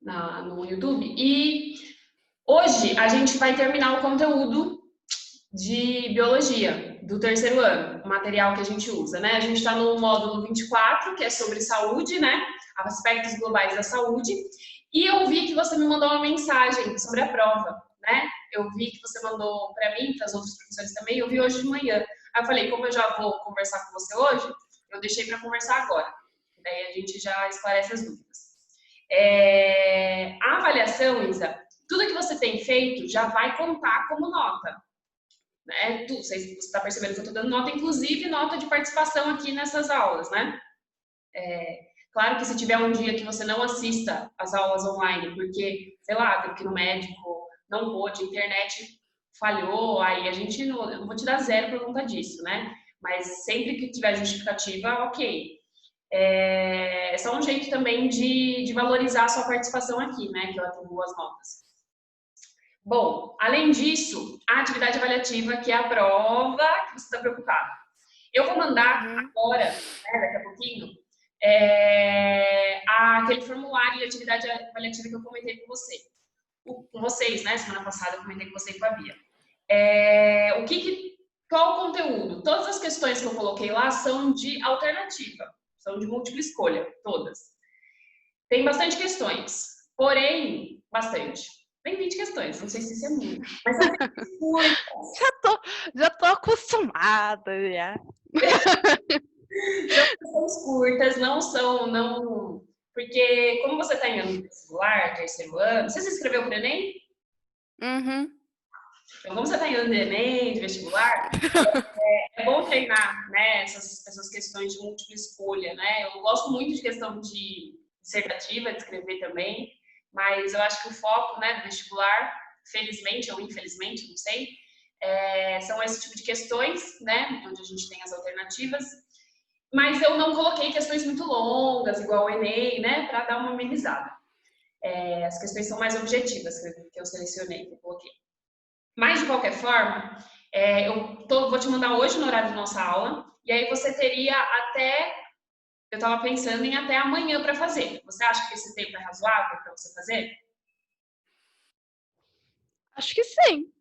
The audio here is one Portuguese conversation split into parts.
no YouTube. E hoje a gente vai terminar o conteúdo de biologia do terceiro ano, o material que a gente usa, né? A gente está no módulo 24, que é sobre saúde, né? Aspectos globais da saúde. E eu vi que você me mandou uma mensagem sobre a prova, né? Eu vi que você mandou para mim, para os outros professores também, eu vi hoje de manhã. Aí eu falei, como eu já vou conversar com você hoje, eu deixei para conversar agora. Daí a gente já esclarece as dúvidas. A avaliação, Isa, tudo que você tem feito já vai contar como nota. Né? Você está percebendo que eu estou dando nota, inclusive nota de participação aqui nessas aulas, né? Claro que se tiver um dia que você não assista às aulas online, porque, sei lá, teve que ir no médico, não pôde, a internet falhou, aí a gente não, eu não vou te dar zero por conta disso, né? Mas sempre que tiver justificativa, ok. É só um jeito também de valorizar a sua participação aqui, né? Que eu atribuo as notas. Bom, além disso, a atividade avaliativa, que é a prova que você está preocupado. Eu vou mandar agora, né, daqui a pouquinho, aquele formulário de atividade avaliativa que eu comentei com você. Com vocês, né? Semana passada eu comentei com você e com a Bia. Qual o conteúdo? Todas as questões que eu coloquei lá são de alternativa, são de múltipla escolha, todas. Tem bastante questões, porém, bastante. Tem 20 questões, não sei se isso é muito, mas são curtas. Já tô acostumada, já. São questões curtas, não... Porque, como você está em ano vestibular, terceiro ano, você se inscreveu para o Enem? Uhum. Então, como você está em ano de Enem, de vestibular, é bom treinar, né, essas questões de múltipla escolha, né? Eu gosto muito de questão de dissertativa, de escrever também, mas eu acho que o foco, né, do vestibular, felizmente ou infelizmente, não sei, são esse tipo de questões, né, onde a gente tem as alternativas, mas eu não coloquei questões muito longas, igual o Enem, né, para dar uma amenizada. As questões são mais objetivas que eu selecionei, que eu coloquei. Mas, de qualquer forma, vou te mandar hoje no horário da nossa aula, e aí você teria eu estava pensando em até amanhã para fazer. Você acha que esse tempo é razoável para você fazer? Acho que sim.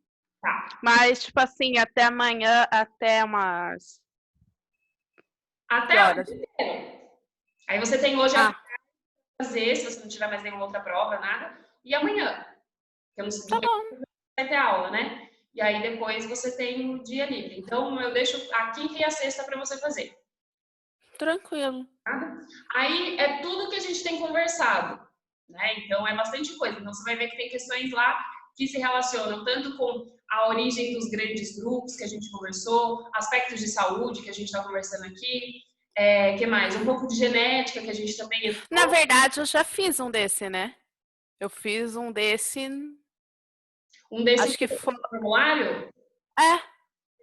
Tá. Mas, tipo assim, até amanhã, até umas... Até Que horas? Aí você tem hoje a fazer, se você não tiver mais nenhuma outra prova, nada, e amanhã. Temos Tá bom. Vai ter aula, né? E aí depois você tem o dia livre. Então eu deixo a quinta e a sexta para você fazer. Tranquilo. Tá? Aí é tudo que a gente tem conversado, né? Então é bastante coisa. Então você vai ver que tem questões lá que se relacionam tanto com a origem dos grandes grupos que a gente conversou, aspectos de saúde que a gente está conversando aqui, que mais? Um pouco de genética que a gente também... Na verdade, eu já fiz um desse, né? Eu fiz um desse... Um desse Acho que foi... formulário?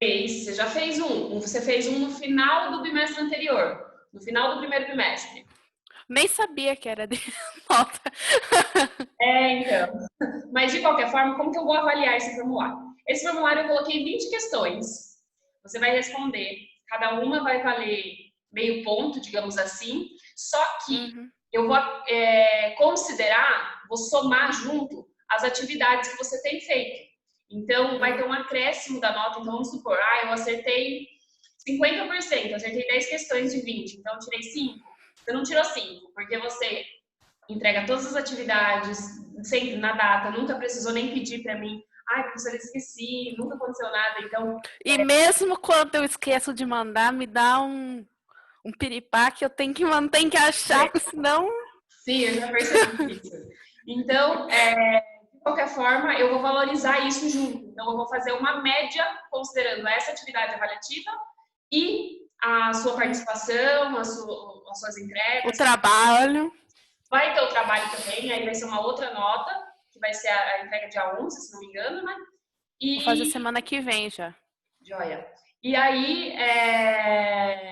Você já fez um. Você fez um no final do bimestre anterior, no final do primeiro bimestre. Nem sabia que era de nota. Então. Mas, de qualquer forma, como que eu vou avaliar esse formulário? Esse formulário eu coloquei 20 questões. Você vai responder. Cada uma vai valer meio ponto, digamos assim. Só que eu vou considerar, vou somar junto as atividades que você tem feito. Então, vai ter um acréscimo da nota. Então, vamos supor, eu acertei 50%, eu acertei 10 questões de 20, então eu tirei 5. Você não tirou 5, porque você entrega todas as atividades, sempre na data, nunca precisou nem pedir para mim. Professora, esqueci, nunca aconteceu nada, então... E mesmo quando eu esqueço de mandar, me dá um piripá que eu tenho que achar, senão... Sim, eu já percebi isso. Então, de qualquer forma, eu vou valorizar isso junto. Então, eu vou fazer uma média, considerando essa atividade avaliativa e a sua participação, as suas entregas. O trabalho. Vai ter o trabalho também, aí vai ser uma outra nota, que vai ser a entrega dia 11, se não me engano, né? Vou fazer semana que vem já. Joia. E aí,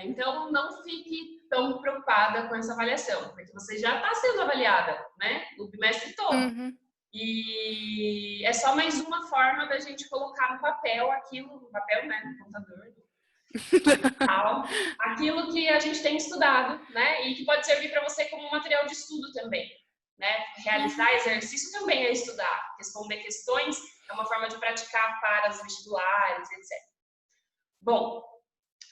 então, não fique tão preocupada com essa avaliação, porque você já está sendo avaliada, né? O bimestre todo. E é só mais uma forma da gente colocar no papel aquilo, no papel, né? No computador, aquilo que a gente tem estudado, né? E que pode servir para você como material de estudo também. né? Realizar exercício também é estudar. Responder questões é uma forma de praticar para os vestibulares, etc. Bom,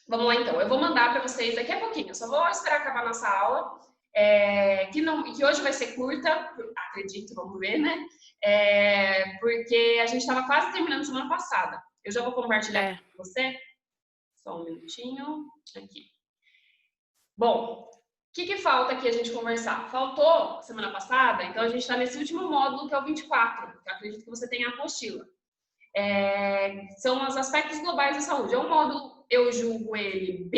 vamos lá então. Eu vou mandar para vocês daqui a pouquinho. Eu só vou esperar acabar nossa aula, que hoje vai ser curta, acredito, vamos ver, né? Porque a gente estava quase terminando semana passada. Eu já vou compartilhar com você. Só um minutinho. Aqui. Bom, o que falta aqui a gente conversar? Faltou semana passada, então a gente está nesse último módulo, que é o 24, que eu acredito que você tenha a apostila. São os aspectos globais da saúde. É um módulo, eu julgo ele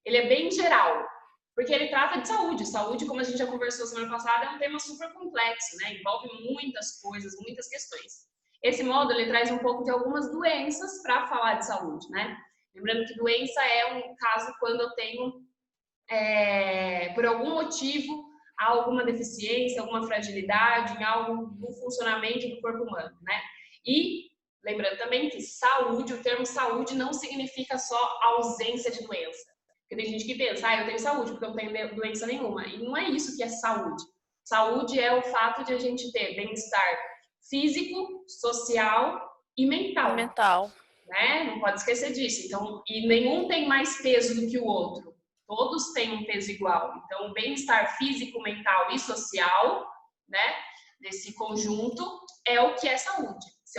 é bem geral, porque ele trata de saúde. Saúde, como a gente já conversou semana passada, é um tema super complexo, né? Envolve muitas coisas, muitas questões. Esse módulo, ele traz um pouco de algumas doenças para falar de saúde, né? Lembrando que doença é um caso quando eu tenho, por algum motivo, alguma deficiência, alguma fragilidade em algo do funcionamento do corpo humano, né? E lembrando também que saúde, o termo saúde não significa só ausência de doença. Porque tem gente que pensa, eu tenho saúde porque eu não tenho doença nenhuma. E não é isso que é saúde. Saúde é o fato de a gente ter bem-estar físico, social e mental. Né? Não pode esquecer disso. Então, e nenhum tem mais peso do que o outro. Todos têm um peso igual. Então, o bem-estar físico, mental e social, né, desse conjunto, é o que é saúde. Se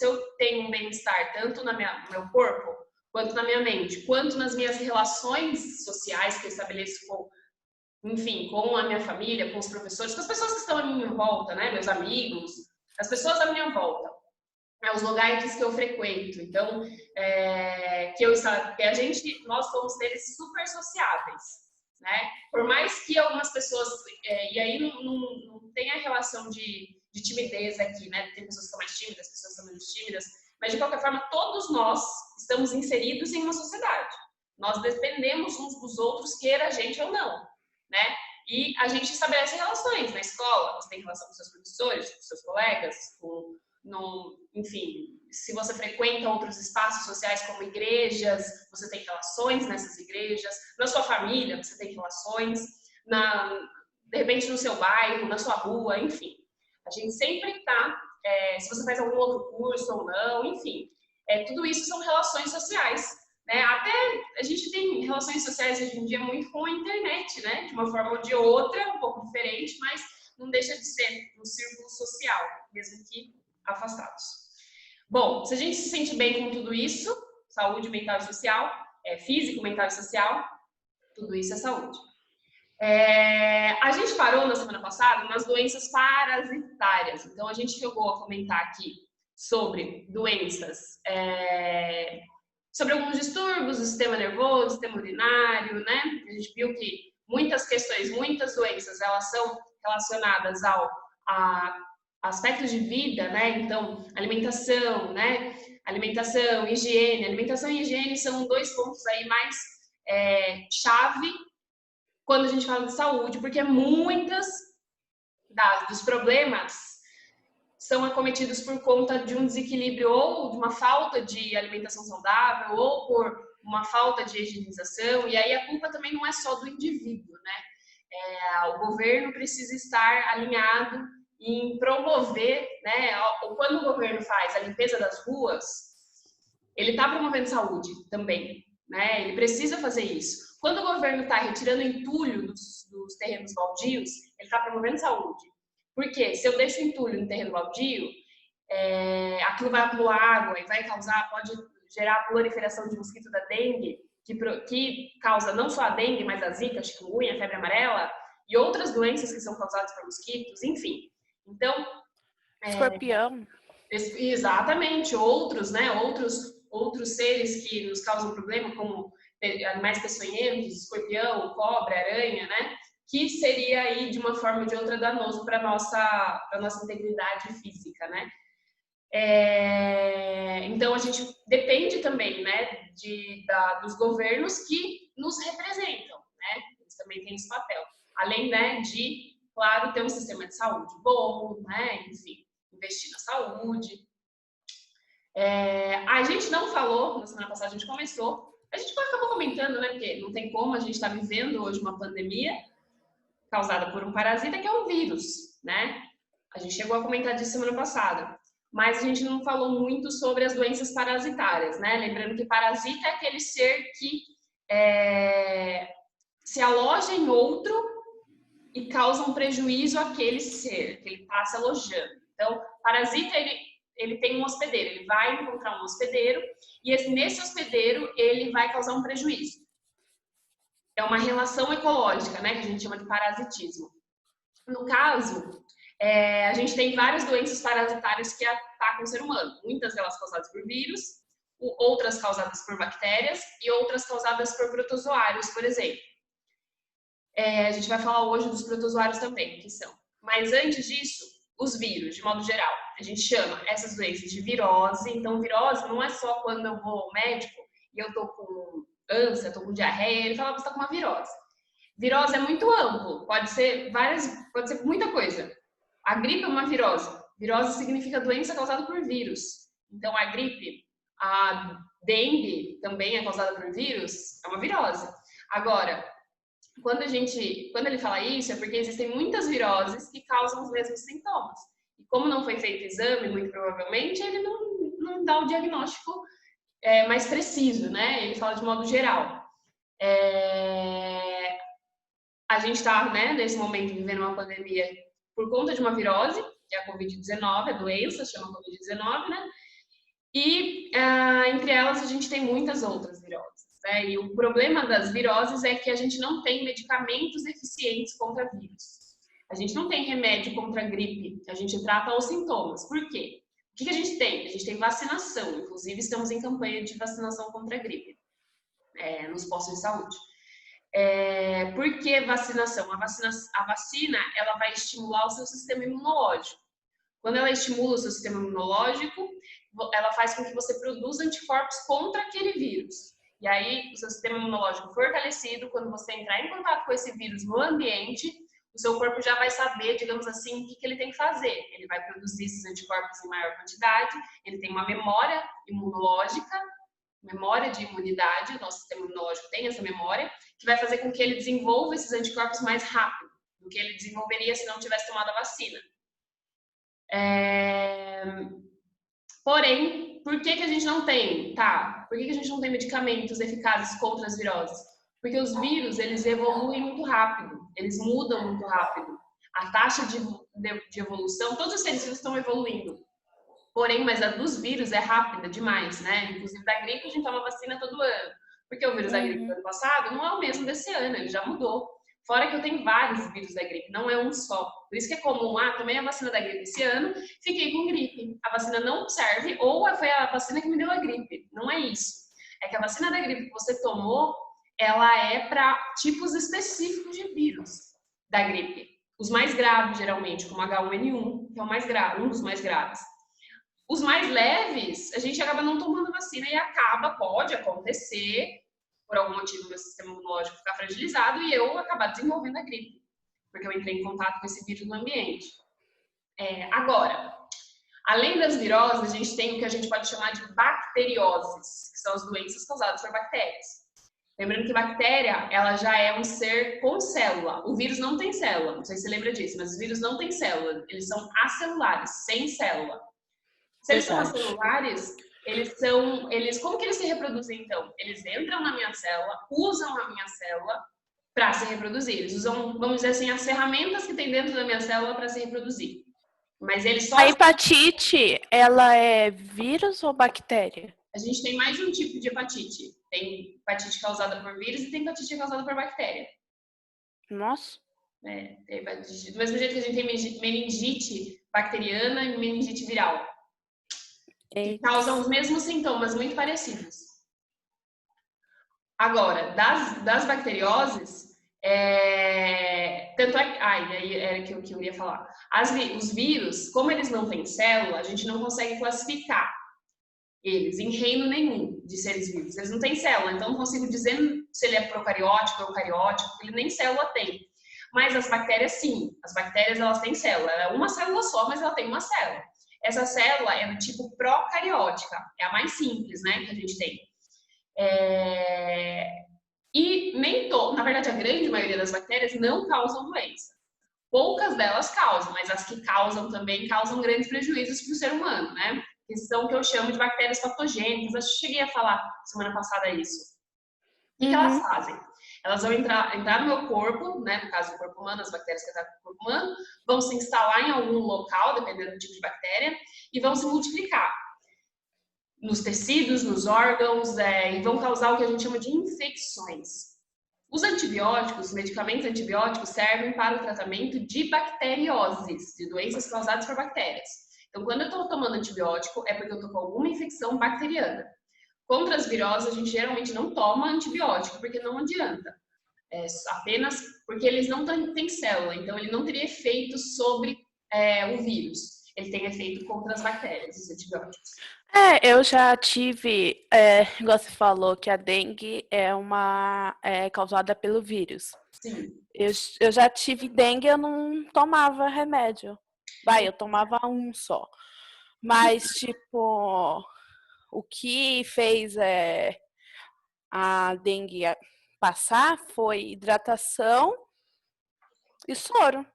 eu tenho um bem-estar tanto no meu corpo, quanto na minha mente, quanto nas minhas relações sociais que eu estabeleço com a minha família, com os professores, com as pessoas que estão à minha volta, né, meus amigos, as pessoas à minha volta, os lugares que eu frequento. Então, nós somos seres super sociáveis, né? Por mais que algumas pessoas, e aí não tem a relação de timidez aqui, né? Tem pessoas que são mais tímidas, pessoas que são menos tímidas, mas de qualquer forma, todos nós estamos inseridos em uma sociedade. Nós dependemos uns dos outros, queira a gente ou não, né? E a gente estabelece relações na escola, você tem relação com seus professores, com seus colegas, enfim, se você frequenta outros espaços sociais como igrejas, você tem relações nessas igrejas, na sua família você tem relações, de repente no seu bairro, na sua rua, enfim. A gente sempre está, se você faz algum outro curso ou não, enfim, tudo isso são relações sociais, né? Até a gente tem relações sociais hoje em dia muito com a internet, né? De uma forma ou de outra, um pouco diferente, mas não deixa de ser um círculo social, mesmo que afastados. Bom, se a gente se sente bem com tudo isso, saúde mental e social, físico, mental e social, tudo isso é saúde. A gente parou na semana passada nas doenças parasitárias. Então, a gente chegou a comentar aqui sobre doenças, sobre alguns distúrbios do sistema nervoso, sistema urinário, né? A gente viu que muitas doenças, elas são relacionadas a aspectos de vida, né? Então, alimentação, né? Alimentação, higiene. Alimentação e higiene são dois pontos aí mais chave quando a gente fala de saúde, porque muitas dos problemas são acometidos por conta de um desequilíbrio ou de uma falta de alimentação saudável ou por uma falta de higienização, e aí a culpa também não é só do indivíduo, né? O governo precisa estar alinhado em promover, né? Quando o governo faz a limpeza das ruas, ele está promovendo saúde também, né? Ele precisa fazer isso. Quando o governo está retirando entulho dos terrenos baldios, ele está promovendo saúde. Porque se eu deixo entulho no terreno baldio, aquilo vai acumular água e pode gerar a proliferação de mosquito da dengue, que causa não só a dengue, mas a zika, a chikungunya, a febre amarela e outras doenças que são causadas por mosquitos, enfim. Então, escorpião. Exatamente, outros, né? Outros seres que nos causam problema, como animais peçonhentos, escorpião, cobra, aranha, né? Que seria aí, de uma forma ou de outra, danoso para a nossa integridade física, né? Então, a gente depende também, né, dos governos que nos representam, né? Eles também têm esse papel. Além, né, de, claro, ter um sistema de saúde bom, né? Enfim, investir na saúde. A gente não falou, na semana passada a gente começou, a gente acabou comentando, né, porque não tem como, a gente está vivendo hoje uma pandemia, causada por um parasita, que é o vírus, né? A gente chegou a comentar disso semana passada. Mas a gente não falou muito sobre as doenças parasitárias, né? Lembrando que parasita é aquele ser que se aloja em outro e causa um prejuízo àquele ser que ele está se alojando. Então, parasita, ele tem um hospedeiro, ele vai encontrar um hospedeiro e nesse hospedeiro ele vai causar um prejuízo. É uma relação ecológica, né, que a gente chama de parasitismo. No caso, a gente tem várias doenças parasitárias que atacam o ser humano. Muitas delas causadas por vírus, outras causadas por bactérias e outras causadas por protozoários, por exemplo. A gente vai falar hoje dos protozoários também, que são. Mas antes disso, os vírus, de modo geral. A gente chama essas doenças de virose. Então, virose não é só quando eu vou ao médico e eu tô com ânsia, tô com diarreia, ele fala que você tá com uma virose. Virose é muito amplo, pode ser muita coisa. A gripe é uma virose. Virose significa doença causada por vírus. Então, a gripe, a dengue também é causada por vírus, é uma virose. Agora, quando ele fala isso, é porque existem muitas viroses que causam os mesmos sintomas. E como não foi feito exame, muito provavelmente, ele não dá o diagnóstico mais preciso, né? Ele fala de modo geral. A gente está, né, nesse momento, vivendo uma pandemia por conta de uma virose, que é a Covid-19, a doença chama Covid-19, né? E entre elas a gente tem muitas outras viroses. E o problema das viroses é que a gente não tem medicamentos eficientes contra vírus. A gente não tem remédio contra a gripe, a gente trata os sintomas. Por quê? O que a gente tem? A gente tem vacinação, inclusive estamos em campanha de vacinação contra a gripe, nos postos de saúde. Por que vacinação? A vacina, ela vai estimular o seu sistema imunológico. Quando ela estimula o seu sistema imunológico, ela faz com que você produza anticorpos contra aquele vírus. E aí, o seu sistema imunológico fortalecido, quando você entrar em contato com esse vírus no ambiente, o seu corpo já vai saber, digamos assim, o que ele tem que fazer. Ele vai produzir esses anticorpos em maior quantidade, ele tem uma memória imunológica, memória de imunidade, o nosso sistema imunológico tem essa memória, que vai fazer com que ele desenvolva esses anticorpos mais rápido do que ele desenvolveria se não tivesse tomado a vacina. Porém, por que a gente não tem? Por que a gente não tem medicamentos eficazes contra as viroses? Porque os vírus, eles evoluem muito rápido, eles mudam muito rápido. A taxa de evolução, todos os seres vivos estão evoluindo. Porém, mas a dos vírus é rápida demais, né? Inclusive da gripe a gente toma vacina todo ano. Porque o vírus da gripe do ano passado não é o mesmo desse ano, ele já mudou. Fora que eu tenho vários vírus da gripe, não é um só. Por isso que é comum, tomei a vacina da gripe esse ano, fiquei com gripe. A vacina não serve, ou foi a vacina que me deu a gripe. Não é isso. É que a vacina da gripe que você tomou, ela é para tipos específicos de vírus da gripe. Os mais graves, geralmente, como H1N1, que é o mais grave, um dos mais graves. Os mais leves, a gente acaba não tomando vacina e pode acontecer, por algum motivo, meu sistema imunológico ficar fragilizado e eu acabar desenvolvendo a gripe, porque eu entrei em contato com esse vírus no ambiente. Agora, além das viroses, a gente tem o que a gente pode chamar de bacterioses, que são as doenças causadas por bactérias. Lembrando que bactéria, ela já é um ser com célula. O vírus não tem célula, não sei se você lembra disso, mas os vírus não têm célula, eles são acelulares, sem célula. Se eles são acelulares, como que eles se reproduzem então? Eles entram na minha célula, usam a minha célula para se reproduzir. Eles usam, vamos dizer assim, as ferramentas que tem dentro da minha célula para se reproduzir. Mas eles só... A hepatite, ela é vírus ou bactéria? A gente tem mais de um tipo de hepatite. Tem hepatite causada por vírus e tem hepatite causada por bactéria. Nossa. Tem hepatite. Do mesmo jeito que a gente tem meningite bacteriana e meningite viral. Que causam os mesmos sintomas, muito parecidos. Agora, das bacterioses, tanto é... aí era que eu ia falar. Os vírus, como eles não têm célula, a gente não consegue classificar eles em reino nenhum de seres vivos. Eles não têm célula, então não consigo dizer se ele é procariótico ou eucariótico, porque ele nem célula tem. Mas as bactérias, sim. As bactérias, elas têm célula. Ela é uma célula só, mas ela tem uma célula. Essa célula é do tipo procariótica, é a mais simples, né, que a gente tem. E na verdade, a grande maioria das bactérias não causam doença. Poucas delas causam, mas as que causam também causam grandes prejuízos para o ser humano, né? Que são o que eu chamo de bactérias patogênicas. Acho que cheguei a falar semana passada isso. O que elas fazem? Elas vão entrar no meu corpo, né? No caso do corpo humano, as bactérias que atacam o corpo humano, vão se instalar em algum local, dependendo do tipo de bactéria, e vão se multiplicar nos tecidos, nos órgãos, e vão causar o que a gente chama de infecções. Os antibióticos, os medicamentos antibióticos servem para o tratamento de bacterioses, de doenças causadas por bactérias. Então, quando eu estou tomando antibiótico, é porque eu estou com alguma infecção bacteriana. Contra as viroses, a gente geralmente não toma antibiótico, porque não adianta. Apenas porque eles não têm célula, então ele não teria efeito sobre o vírus. Ele tem efeito contra as bactérias, os antibióticos. Eu já tive, igual você falou, que a dengue é causada pelo vírus. Sim. Eu já tive dengue, eu não tomava remédio. Eu tomava um só. Mas, tipo, o que fez a dengue passar foi hidratação e soro.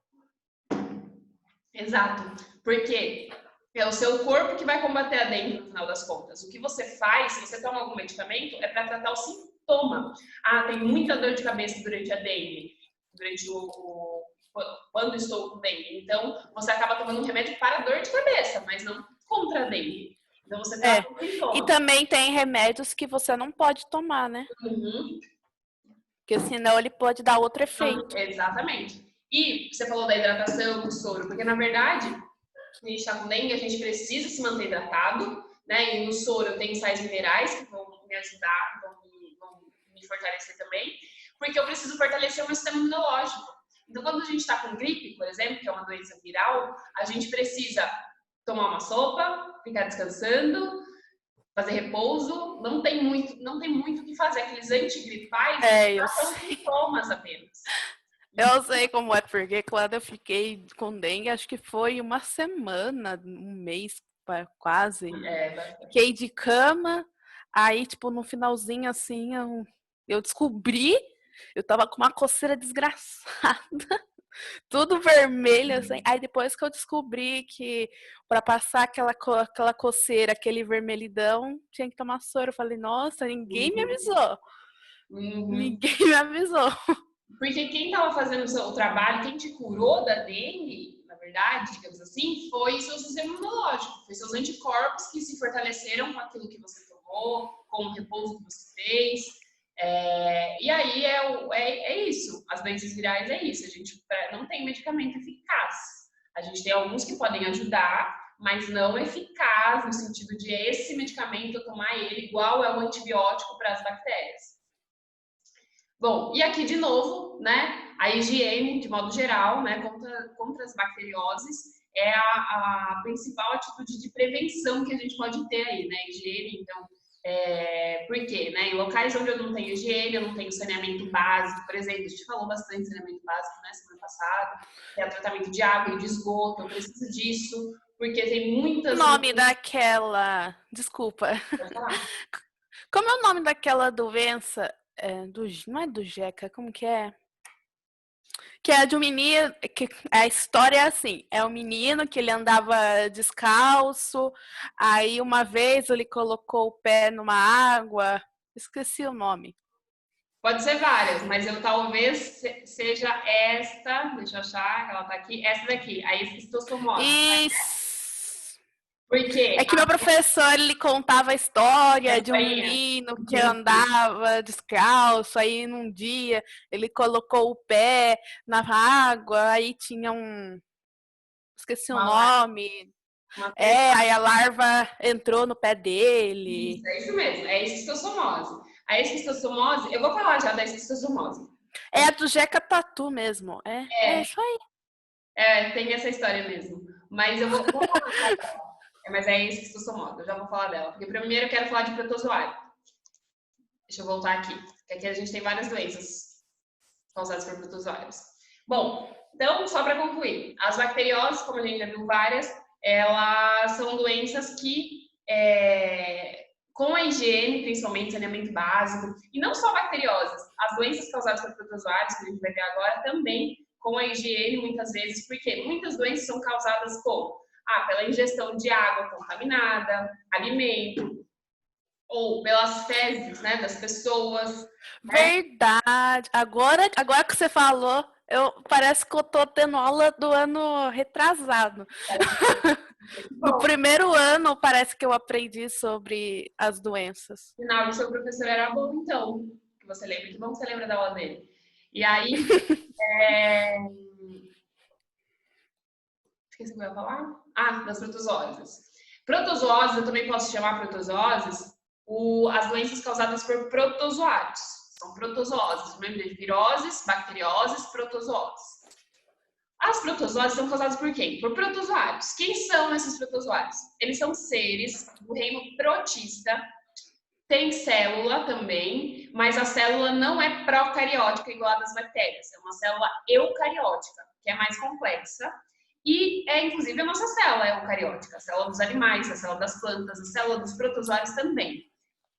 Exato. Porque é o seu corpo que vai combater a dengue no final das contas. O que você faz, se você toma algum medicamento, é para tratar o sintoma. Tem muita dor de cabeça durante a dengue, quando estou com dengue. Então, você acaba tomando um remédio para dor de cabeça, mas não contra a dengue. Então, você trata o sintoma. E também tem remédios que você não pode tomar, né? Uhum. Porque senão ele pode dar outro efeito. Exatamente. E você falou da hidratação, do soro, porque na verdade, a gente está com dengue, a gente precisa se manter hidratado, né? E no soro eu tenho sais minerais que vão me ajudar, vão me fortalecer também, porque eu preciso fortalecer o meu sistema imunológico. Então, quando a gente está com gripe, por exemplo, que é uma doença viral, a gente precisa tomar uma sopa, ficar descansando, fazer repouso, não tem muito o que fazer. Aqueles antigripais são sintomas apenas. Eu sei como é, porque quando eu fiquei com dengue, acho que foi uma semana, um mês quase. Fiquei de cama, aí, tipo, no finalzinho, assim, eu descobri, eu tava com uma coceira desgraçada, tudo vermelho, assim. Aí depois que eu descobri que para passar aquela coceira, aquele vermelhidão, tinha que tomar soro. Eu falei, nossa, ninguém me avisou. Ninguém me avisou. Porque quem estava fazendo o trabalho, quem te curou da dengue, na verdade, digamos assim, foi seu sistema imunológico, foi seus anticorpos que se fortaleceram com aquilo que você tomou, com o repouso que você fez. E aí é isso. As doenças virais é isso. A gente não tem medicamento eficaz. A gente tem alguns que podem ajudar, mas não eficaz no sentido de esse medicamento, tomar ele igual é o antibiótico para as bactérias. Bom, e aqui de novo, né, a higiene, de modo geral, né, contra as bacterioses, é a principal atitude de prevenção que a gente pode ter aí, né, higiene, então, por quê, né, em locais onde eu não tenho higiene, eu não tenho saneamento básico, por exemplo, a gente falou bastante de saneamento básico, né, semana passada, que é o tratamento de água e de esgoto, eu preciso disso, porque tem muitas... O nome daquela... Desculpa. Pode falar. Como é o nome daquela doença... não é do Jeca, como que é? Que é de um menino, que a história é assim, é um menino que ele andava descalço, aí uma vez ele colocou o pé numa água, esqueci o nome. Pode ser várias, mas eu talvez seja esta, deixa eu achar, ela tá aqui, essa daqui, a esquistossomose. Isso! Porque é que meu professor, ele contava a história de um Espanha. menino que andava descalço, aí num dia ele colocou o pé na água, aí tinha esqueci o nome. Aí a larva entrou no pé dele. Isso, é isso mesmo, é a esquistossomose. A esquistossomose, eu vou falar já da esquistossomose. É a do Jeca Tatu mesmo, é isso aí. Tem essa história mesmo, mas eu vou falar dela. Mas é a esquistossomose, eu já vou falar dela, porque primeiro eu quero falar de protozoário. Deixa eu voltar aqui, porque aqui a gente tem várias doenças causadas por protozoários. Bom, então, só para concluir, as bacterioses, como a gente já viu várias, elas são doenças que com a higiene, principalmente saneamento básico, e não só bacteriosas, as doenças causadas por protozoários, que a gente vai ver agora, também com a higiene, muitas vezes, porque muitas doenças são causadas pela ingestão de água contaminada, alimento, ou pelas fezes, né, das pessoas. Verdade. Agora que você falou, parece que eu tô tendo aula do ano retrasado. No primeiro ano, parece que eu aprendi sobre as doenças. Sinal, o seu professor era bom, então, que você lembra. Que bom que você lembra da aula dele. E aí, esqueci o que eu ia falar? Das protozooses. Protozooses, eu também posso chamar protozooses, as doenças causadas por protozoários. São protozooses, lembra de viroses, bacterioses, protozooses. As protozoários são causadas por quem? Por protozoários. Quem são esses protozoários? Eles são seres do reino protista, tem célula também, mas a célula não é procariótica igual a das bactérias. É uma célula eucariótica, que é mais complexa. E inclusive, a nossa célula eucariótica, a célula dos animais, a célula das plantas, a célula dos protozoários também.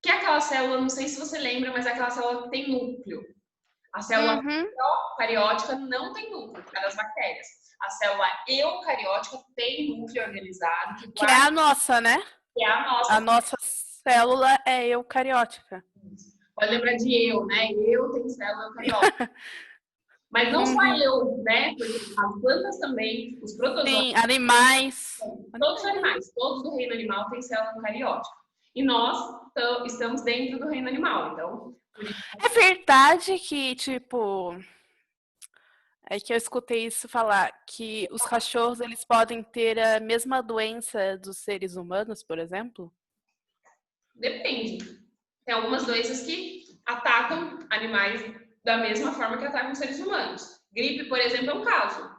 Que é aquela célula, não sei se você lembra, mas é aquela célula que tem núcleo. A célula procariótica não tem núcleo, é das bactérias. A célula eucariótica tem núcleo organizado. Que é a nossa, né? Que é a nossa. A nossa célula é eucariótica. Pode lembrar de né? Eu tenho célula eucariótica. Mas não só eu, né? Porque as plantas também, os protozoários. Sim, animais. Todos os animais, todos do reino animal têm célula eucariótica. E nós estamos dentro do reino animal, então... É verdade que, tipo... É que eu escutei isso falar, que os cachorros, eles podem ter a mesma doença dos seres humanos, por exemplo? Depende. Tem algumas doenças que atacam animais da mesma forma que atacam seres humanos. Gripe, por exemplo, é um caso.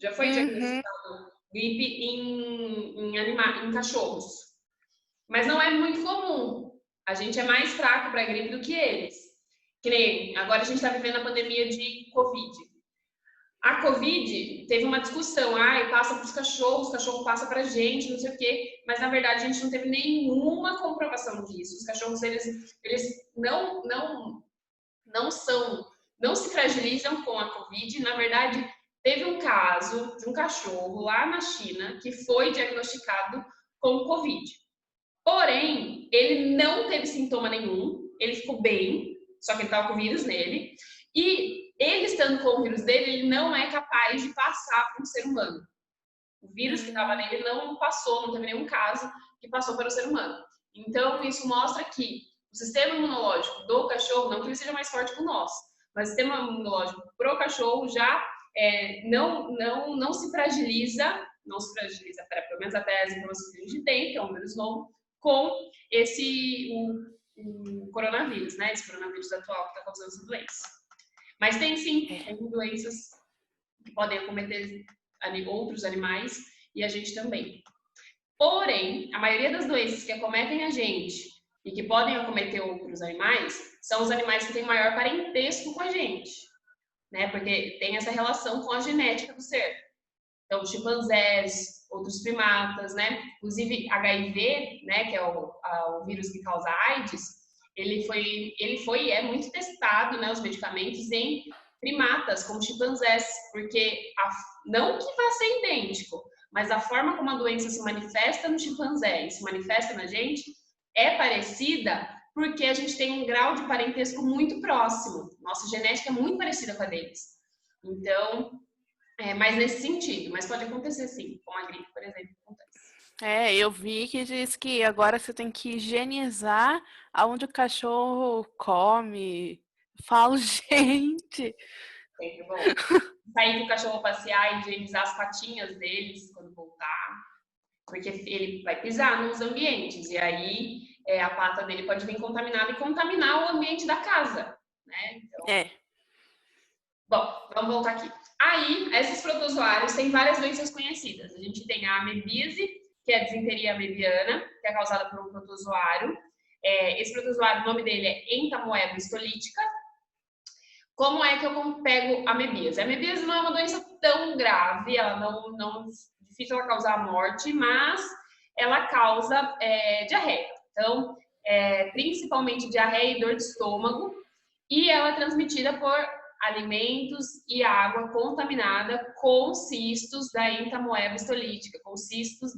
Já foi diagnosticado gripe em cachorros. Mas não é muito comum. A gente é mais fraco para gripe do que eles. Que nem agora a gente está vivendo a pandemia de Covid. A Covid teve uma discussão, passa para os cachorros, o cachorro passa para a gente, não sei o quê, mas na verdade a gente não teve nenhuma comprovação disso. Os cachorros, eles não se fragilizam com a Covid. Na verdade, teve um caso de um cachorro lá na China que foi diagnosticado com Covid. Porém, ele não teve sintoma nenhum, ele ficou bem, só que ele estava com vírus nele, e ele estando com o vírus dele, ele não é capaz de passar para um ser humano. O vírus que estava nele não passou, não teve nenhum caso que passou para o ser humano. Então, isso mostra que o sistema imunológico do cachorro, não que ele seja mais forte que o nosso, mas o sistema imunológico pro cachorro já não se fragiliza, pelo menos até as informações que a gente tem, que é um vírus novo, com o coronavírus, né? Esse coronavírus atual que está causando essa doença. Mas tem sim, tem doenças que podem acometer outros animais e a gente também. Porém, a maioria das doenças que acometem a gente e que podem acometer outros animais são os animais que têm maior parentesco com a gente, né? Porque tem essa relação com a genética do ser. Então, chimpanzés, outros primatas, né? Inclusive, HIV, né? Que é o vírus que causa AIDS, ele foi e é muito testado, né? Os medicamentos em primatas, como chimpanzés, porque não que vá ser idêntico, mas a forma como a doença se manifesta no chimpanzé e se manifesta na gente é parecida porque a gente tem um grau de parentesco muito próximo. Nossa genética é muito parecida com a deles. Então, mais nesse sentido. Mas pode acontecer sim, com a gripe, por exemplo, acontece. Eu vi que diz que agora você tem que higienizar aonde o cachorro come. Falo, gente... Sempre bom. Sair com o cachorro passear e higienizar as patinhas deles quando voltar. Porque ele vai pisar nos ambientes. E aí a pata dele pode vir contaminada e contaminar o ambiente da casa. Né? Então... Bom, vamos voltar aqui. Aí, esses protozoários têm várias doenças conhecidas. A gente tem a amebíase, que é a disenteria amebiana, que é causada por um protozoário. Esse protozoário, o nome dele é Entamoeba histolítica. Como é que eu pego a amebíase? A amebíase não é uma doença tão grave, ela não difícil ela causar morte, mas ela causa diarreia. Então, principalmente diarreia e dor de estômago, e ela é transmitida por alimentos e água contaminada com cistos da entamoeba histolítica, com cistos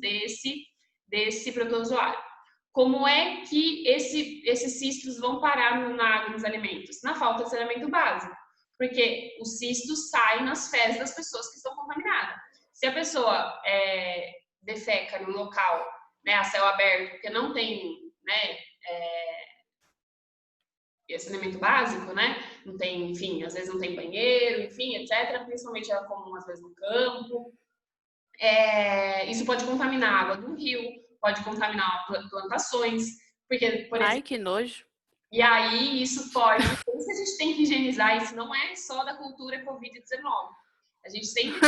desse protozoário. Como é que esses cistos vão parar na água dos alimentos? Na falta de saneamento básico, porque os cistos saem nas fezes das pessoas que estão contaminadas. Se a pessoa defeca no local, né, a céu aberto, porque não tem, né, saneamento básico, né? Não tem, enfim, às vezes não tem banheiro, enfim, etc. Principalmente é comum às vezes no campo. Isso pode contaminar a água do rio, pode contaminar plantações, porque, por exemplo, ai, que nojo. E aí isso pode, por isso a gente tem que higienizar, isso não é só da cultura Covid-19. A gente tem que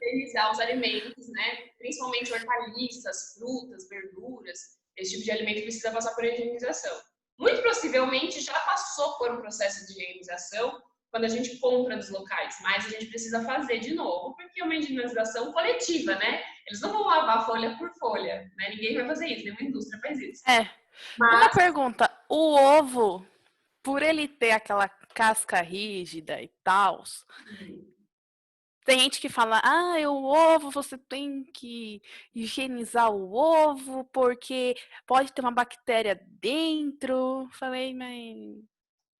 higienizar os alimentos, né? Principalmente hortaliças, frutas, verduras. Esse tipo de alimento precisa passar por higienização. Muito possivelmente já passou por um processo de higienização quando a gente compra dos locais, mas a gente precisa fazer de novo, porque é uma higienização coletiva, né? Eles não vão lavar folha por folha, né? Ninguém vai fazer isso, nenhuma indústria faz isso. Uma pergunta, o ovo, por ele ter aquela casca rígida e tal, tem gente que fala, o ovo, você tem que higienizar o ovo, porque pode ter uma bactéria dentro. Falei, mas...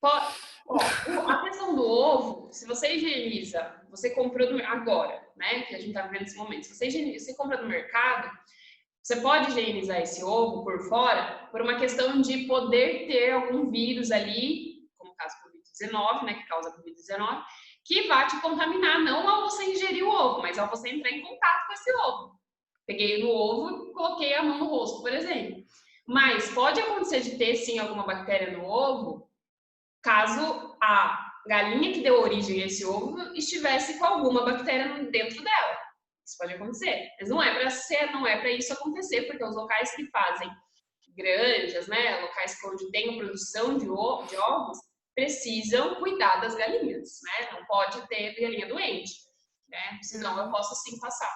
A questão do ovo, se você higieniza, você comprou agora, né, que a gente tá vivendo nesse momento, se você compra no mercado, você pode higienizar esse ovo por fora por uma questão de poder ter algum vírus ali, como o caso do Covid-19, né, que causa Covid-19, que vai te contaminar, não ao você ingerir o ovo, mas ao você entrar em contato com esse ovo. Peguei no ovo e coloquei a mão no rosto, por exemplo. Mas pode acontecer de ter, sim, alguma bactéria no ovo, caso a galinha que deu origem a esse ovo estivesse com alguma bactéria dentro dela. Isso pode acontecer. Mas não é para isso acontecer, porque os locais que fazem granjas, né, locais onde tem produção de ovos, precisam cuidar das galinhas, né? Não pode ter galinha doente, né? Senão eu posso sim passar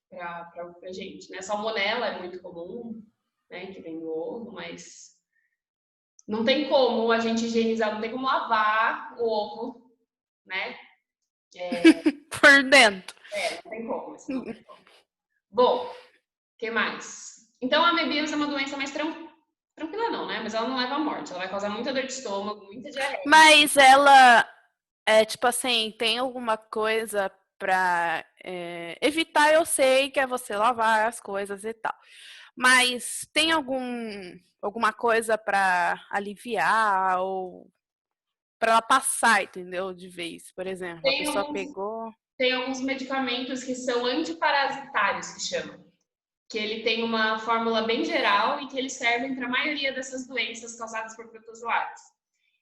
pra gente, né? Salmonela é muito comum, né, que vem do ovo, mas não tem como a gente higienizar, não tem como lavar o ovo, né? Por dentro. Não tem como, isso não tem como. Bom, o que mais? Então, a amebíase é uma doença mais tranquila não, né? Mas ela não leva à morte. Ela vai causar muita dor de estômago, muita diarreia. Mas ela, tipo assim, tem alguma coisa pra evitar? Eu sei que é você lavar as coisas e tal. Mas tem alguma coisa pra aliviar ou pra ela passar, entendeu? De vez, por exemplo. A pessoa pegou... Tem alguns medicamentos que são antiparasitários, que chamam. Que ele tem uma fórmula bem geral e que eles servem para a maioria dessas doenças causadas por protozoários.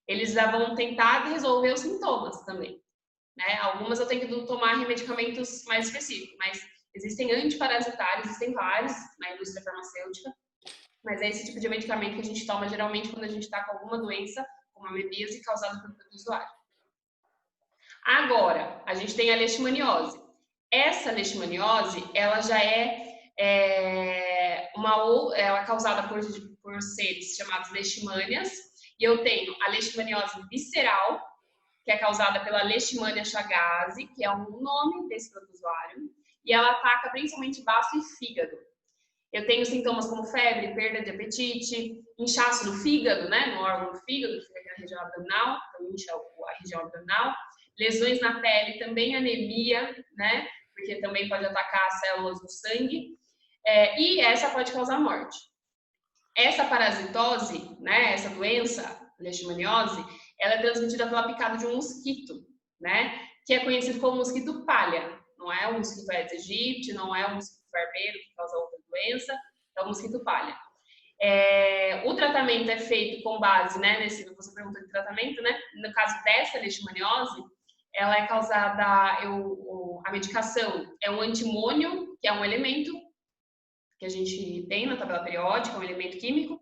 Eles já vão tentar resolver os sintomas também, né? Algumas eu tenho que tomar medicamentos mais específicos, mas existem antiparasitários, existem vários na indústria farmacêutica, mas é esse tipo de medicamento que a gente toma geralmente quando a gente está com alguma doença, como a amebíase, causada por protozoário. Agora, a gente tem a leishmaniose. Essa leishmaniose, ela já ela é causada por seres chamados leishmanias, e eu tenho a leishmaniose visceral, que é causada pela Leishmania chagas, que é um nome desse protozoário, e ela ataca principalmente baço e fígado. Eu tenho sintomas como febre, perda de apetite, inchaço no fígado, né, no órgão do fígado, que fica aqui na região abdominal, então incha a região abdominal, lesões na pele, também anemia, né, porque também pode atacar as células do sangue, e essa pode causar morte. Essa parasitose, né, essa doença, leishmaniose, ela é transmitida pela picada de um mosquito, né, que é conhecido como mosquito palha. Não é o mosquito Aedes aegypti, não é o mosquito barbeiro que causa outra doença, é o mosquito palha. O tratamento é feito com base, né, você perguntou de tratamento, né, no caso dessa leishmaniose, ela é causada, a medicação é um antimônio, que é um elemento que a gente tem na tabela periódica, um elemento químico,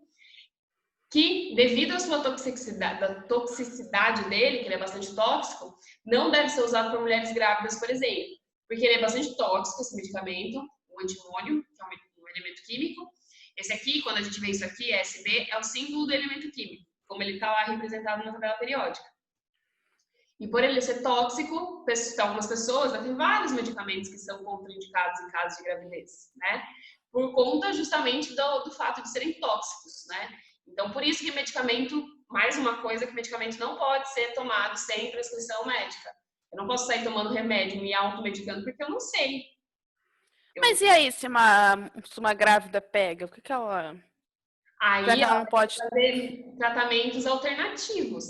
que, devido à sua toxicidade dele, que ele é bastante tóxico, não deve ser usado por mulheres grávidas, por exemplo, porque ele é bastante tóxico, esse medicamento, o antimônio, que é um elemento químico, Esse aqui, quando a gente vê isso aqui, SB, é o símbolo do elemento químico, como ele está lá representado na tabela periódica. E por ele ser tóxico, algumas pessoas, tem vários medicamentos que são contraindicados em casos de gravidez, né? Por conta justamente do fato de serem tóxicos, né? Então, por isso que medicamento, mais uma coisa, que medicamento não pode ser tomado sem prescrição médica. Eu não posso sair tomando remédio, me automedicando, porque eu não sei. Mas e aí, se uma grávida pega, o que ela... Aí ela não pode fazer tratamentos alternativos,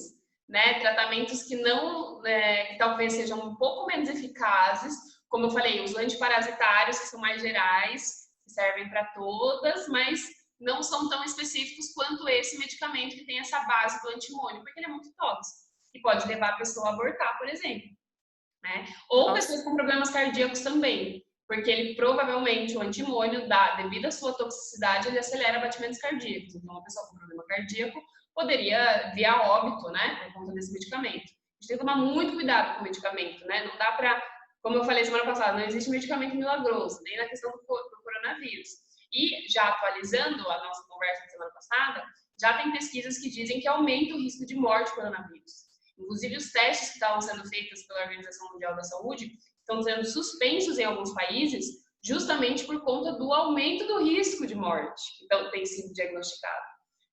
né? Tratamentos que não, que talvez sejam um pouco menos eficazes, como eu falei, os antiparasitários, que são mais gerais, que servem para todas, mas não são tão específicos quanto esse medicamento que tem essa base do antimônio, porque ele é muito tóxico e pode levar a pessoa a abortar, por exemplo, né? Ou pessoas com problemas cardíacos também, porque ele provavelmente, o antimônio, devido à sua toxicidade, ele acelera batimentos cardíacos. Então, uma pessoa com problema cardíaco poderia vir a óbito, né, por conta desse medicamento. A gente tem que tomar muito cuidado com o medicamento, né? Não dá para, como eu falei semana passada, não existe medicamento milagroso, nem na questão do coronavírus. E, já atualizando a nossa conversa da semana passada, já tem pesquisas que dizem que aumenta o risco de morte por coronavírus. Inclusive, os testes que estavam sendo feitos pela Organização Mundial da Saúde estão sendo suspensos em alguns países justamente por conta do aumento do risco de morte que tem sido diagnosticado.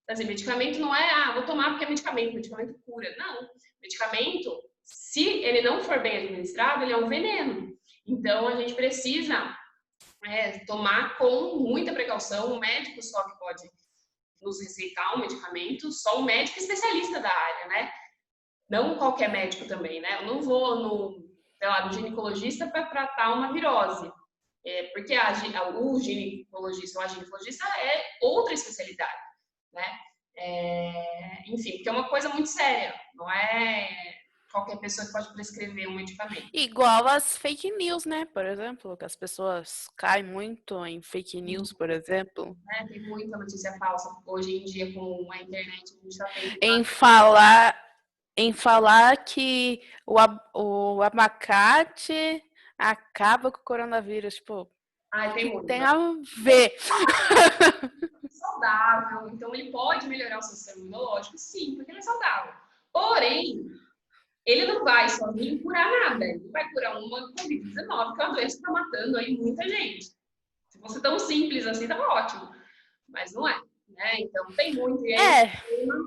Então, assim, medicamento não é, vou tomar porque é medicamento cura. Não, medicamento, se ele não for bem administrado, ele é um veneno. Então, a gente precisa tomar com muita precaução. O médico só que pode nos receitar um medicamento, só um médico especialista da área, né? Não qualquer médico também, né? Eu não vou no ginecologista para tratar uma virose, porque o ginecologista ou a ginecologista é outra especialidade, né? Enfim, porque é uma coisa muito séria, não é qualquer pessoa que pode prescrever um medicamento. Igual as fake news, né? Por exemplo, que as pessoas caem muito em fake news, por exemplo. Tem muita notícia falsa hoje em dia com a internet. A gente tá tendo Em falar que o abacate acaba com o coronavírus, tipo, tem muito. Tem a ver. Saudável, então ele pode melhorar o seu sistema imunológico, sim, porque ele é saudável. Porém, ele não vai sozinho curar nada. Ele vai curar uma Covid-19, que é uma doença que está matando aí muita gente. Se fosse tão simples assim, tava ótimo. Mas não é, né? Então tem muito. E aí,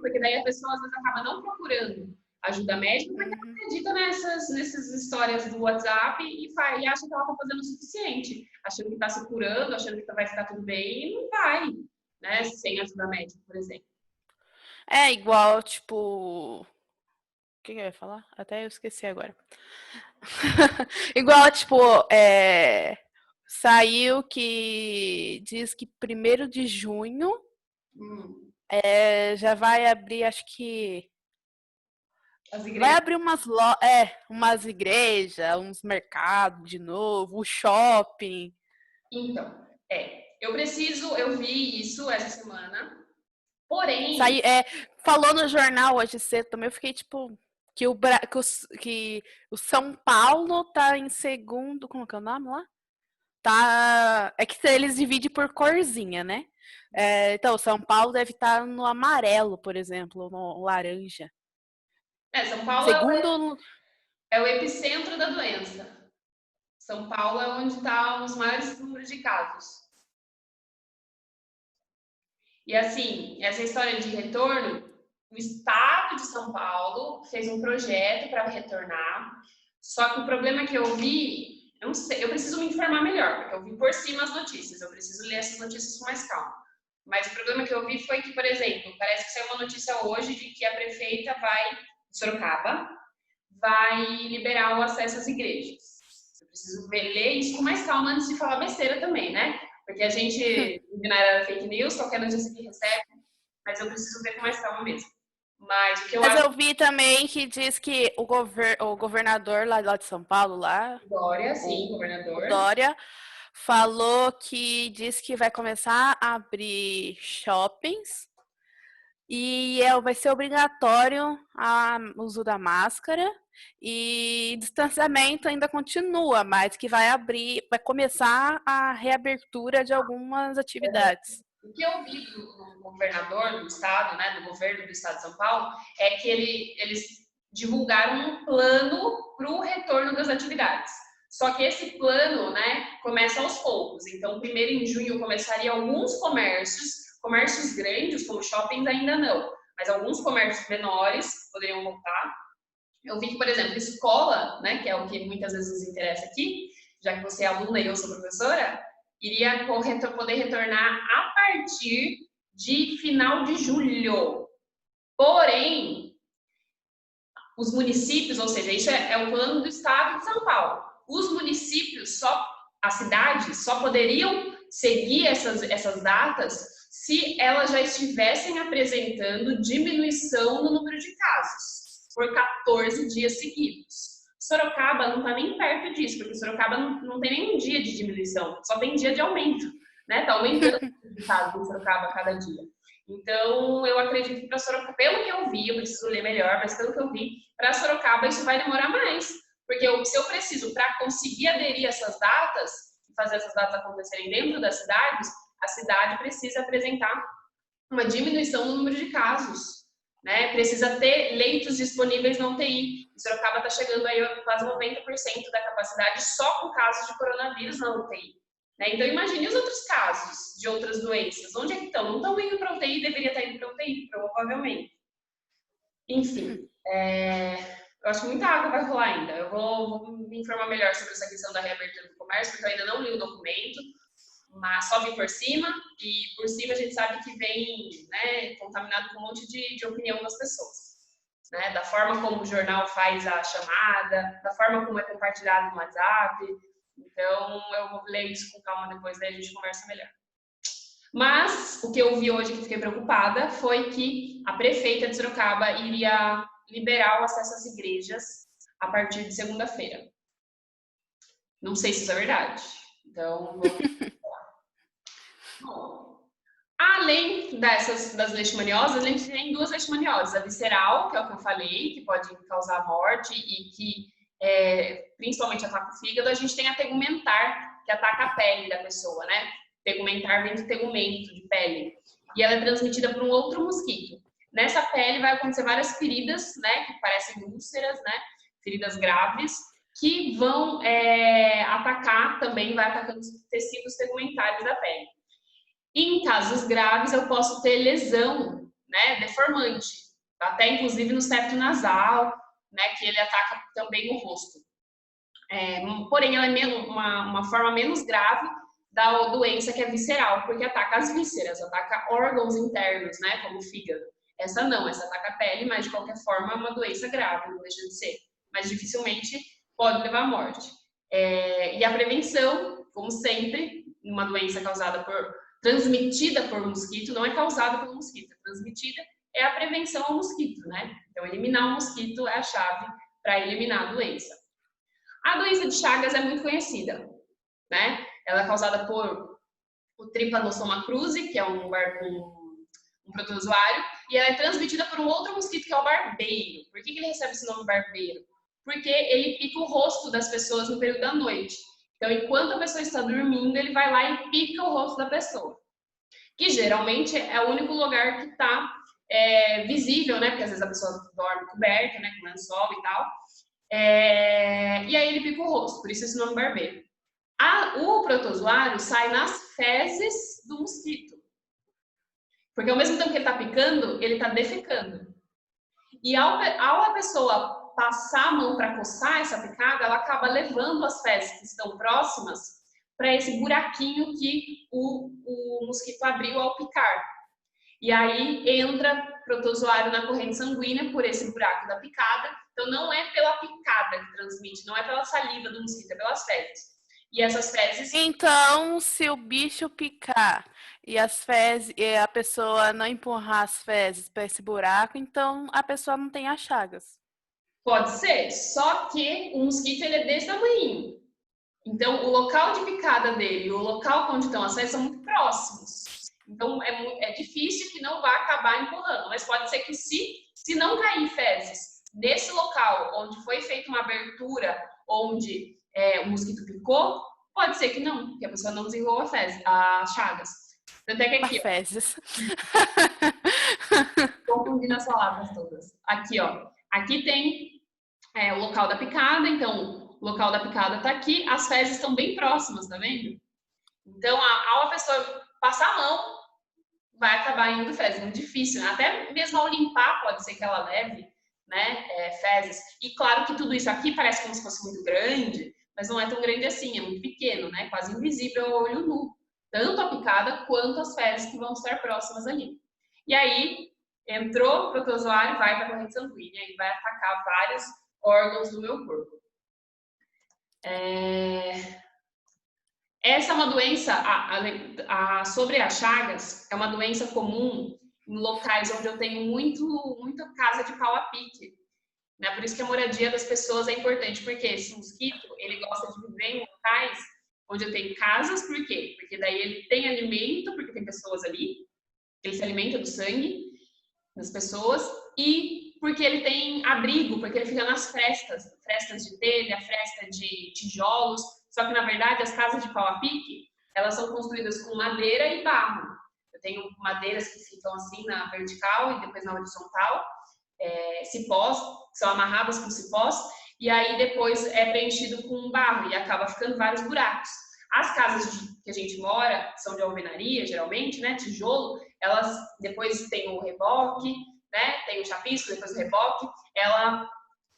porque daí a pessoa às vezes acaba não procurando ajuda médica, porque ela acredita nessas histórias do WhatsApp e acha que ela está fazendo o suficiente, achando que está se curando, achando que vai ficar tudo bem, e não vai, né? Sem ajuda médica, por exemplo. É igual, tipo... O que eu ia falar? Até eu esqueci agora. Igual, tipo, saiu que diz que 1º de junho já vai abrir, acho que vai abrir umas igrejas, uns mercados de novo, o shopping. Então, eu vi isso essa semana, porém... Falou no jornal hoje cedo também, eu fiquei tipo, que o São Paulo tá em segundo, como que é o nome lá? É que eles dividem por corzinha, né? Então, o São Paulo deve estar no amarelo, por exemplo, no laranja. São Paulo é o epicentro da doença. São Paulo é onde estão os maiores números de casos. E assim, essa história de retorno, o estado de São Paulo fez um projeto para retornar, só que o problema que eu vi, eu não sei, eu preciso me informar melhor, porque eu vi por cima as notícias, eu preciso ler essas notícias com mais calma. Mas o problema que eu vi foi que, por exemplo, parece que saiu uma notícia hoje de que a prefeita de Sorocaba, vai liberar o acesso às igrejas. Eu preciso ler isso com mais calma antes de falar besteira também, né? Porque a gente vive na era da fake news, qualquer notícia que recebe, mas eu preciso ver com mais calma mesmo. Mas eu vi também que diz que o governador lá de São Paulo, Dória, sim, governador. Dória, falou que diz que vai começar a abrir shoppings e vai ser obrigatório o uso da máscara e distanciamento ainda continua, mas que vai começar a reabertura de algumas atividades. O que eu vi do governador do estado, né, do governo do estado de São Paulo, é que eles divulgaram um plano para o retorno das atividades. Só que esse plano, né, começa aos poucos. Então, primeiro em junho começaria alguns comércios grandes, como shoppings ainda não, mas alguns comércios menores poderiam voltar. Eu vi que, por exemplo, escola, né, que é o que muitas vezes nos interessa aqui, já que você é aluna e eu sou professora, iria poder retornar a partir de final de julho. Porém, os municípios, ou seja, isso é o plano do estado de São Paulo. Os municípios, as cidades, só poderiam seguir essas datas se elas já estivessem apresentando diminuição no número de casos por 14 dias seguidos. Sorocaba não está nem perto disso, porque Sorocaba não tem nenhum dia de diminuição, só tem dia de aumento, né? Está aumentando o caso em Sorocaba a cada dia. Então, eu acredito que para Sorocaba, pelo que eu vi, eu preciso ler melhor, mas pelo que eu vi, para Sorocaba isso vai demorar mais. Porque se eu preciso, para conseguir aderir a essas datas, e fazer essas datas acontecerem dentro das cidades, a cidade precisa apresentar uma diminuição no número de casos, né? Precisa ter leitos disponíveis na UTI. Em Sorocaba está chegando aí a quase 90% da capacidade só com casos de coronavírus na UTI. Né? Então, imagine os outros casos de outras doenças. Onde é que estão? Não estão indo para a UTI, deveria estar indo para a UTI, provavelmente. Enfim, eu acho que muita água vai rolar ainda. Eu vou me informar melhor sobre essa questão da reabertura do comércio, porque eu ainda não li o documento, mas só vi por cima, e por cima a gente sabe que vem, né, contaminado com um monte de opinião das pessoas. Né? Da forma como o jornal faz a chamada, da forma como é compartilhado no WhatsApp. Então, eu vou ler isso com calma depois, daí a gente conversa melhor. Mas, o que eu vi hoje que fiquei preocupada foi que a prefeita de Sorocaba iria liberar o acesso às igrejas a partir de segunda-feira. Não sei se isso é verdade. Então, bom, além das leishmaniosas, a gente tem duas leishmanioses. A visceral, que é o que eu falei, que pode causar morte e que principalmente ataca o fígado. A gente tem a tegumentar, que ataca a pele da pessoa, né? Tegumentar vem de tegumento, de pele. E ela é transmitida por um outro mosquito. Nessa pele vai acontecer várias feridas, né? Que parecem úlceras, né? Feridas graves, que vão atacar também, vai atacando os tecidos tegumentares da pele. Em casos graves, eu posso ter lesão, né? Deformante. Até inclusive no septo nasal, né, que ele ataca também o rosto. Porém, ela é uma forma menos grave da doença que é visceral, porque ataca as vísceras, ataca órgãos internos, né, como o fígado. Essa não, essa ataca a pele, mas de qualquer forma é uma doença grave, não deixa de ser. Mas dificilmente pode levar à morte. E a prevenção, como sempre, uma doença transmitida por mosquito, não é causada pelo mosquito, é transmitida, é a prevenção ao mosquito, né? Então, eliminar o mosquito é a chave para eliminar a doença. A doença de Chagas é muito conhecida, né? Ela é causada por o Trypanosoma cruzi, que é um protozoário, e ela é transmitida por um outro mosquito, que é o barbeiro. Por que ele recebe esse nome barbeiro? Porque ele pica o rosto das pessoas no período da noite. Então, enquanto a pessoa está dormindo, ele vai lá e pica o rosto da pessoa. Que geralmente é o único lugar que está visível, né? Porque às vezes a pessoa dorme coberta, né? Com lençol e tal. E aí ele pica o rosto, por isso esse nome barbeiro. O protozoário sai nas fezes do mosquito. Porque ao mesmo tempo que ele está picando, ele está defecando. E ao a pessoa passar a mão para coçar essa picada, ela acaba levando as fezes que estão próximas para esse buraquinho que o mosquito abriu ao picar. E aí entra protozoário na corrente sanguínea por esse buraco da picada. Então não é pela picada que transmite, não é pela saliva do mosquito, é pelas fezes. E essas fezes... Então, se o bicho picar e a pessoa não empurrar as fezes para esse buraco, então a pessoa não tem as chagas. Pode ser, só que o mosquito ele é desse tamanho. Então, o local de picada dele e o local onde estão as fezes são muito próximos. Então, é difícil que não vá acabar empurrando. Mas pode ser que se não cair fezes nesse local onde foi feita uma abertura, onde o mosquito picou, pode ser que não, que a pessoa não desenvolva as chagas. Tanto é que aqui, fezes. Confundindo as palavras todas. Aqui, ó. Aqui tem o local da picada, então o local da picada tá aqui, as fezes estão bem próximas, tá vendo? Então, ao a pessoa passar a mão, vai acabar indo fezes. Muito difícil, né? Até mesmo ao limpar, pode ser que ela leve, né, fezes. E claro que tudo isso aqui parece como se fosse muito grande, mas não é tão grande assim, é muito pequeno, né? Quase invisível ao olho nu. Tanto a picada quanto as fezes que vão estar próximas ali. E aí, entrou o protozoário, vai para a corrente sanguínea e vai atacar vários órgãos do meu corpo. Essa é uma doença, sobre as chagas, é uma doença comum em locais onde eu tenho muita casa de pau a pique. Né? Por isso que a moradia das pessoas é importante, porque esse mosquito, ele gosta de viver em locais onde eu tenho casas, por quê? Porque daí ele tem alimento, porque tem pessoas ali, ele se alimenta do sangue das pessoas, e porque ele tem abrigo, porque ele fica nas frestas de telha, fresta de tijolos, só que na verdade as casas de pau a pique, elas são construídas com madeira e barro. Eu tenho madeiras que ficam assim na vertical e depois na horizontal, cipós, que são amarradas com cipós, e aí depois é preenchido com barro e acaba ficando vários buracos. As casas que a gente mora, que são de alvenaria, geralmente, né, tijolo, elas depois tem o reboque, né, tem o chapisco, depois o reboque, ela,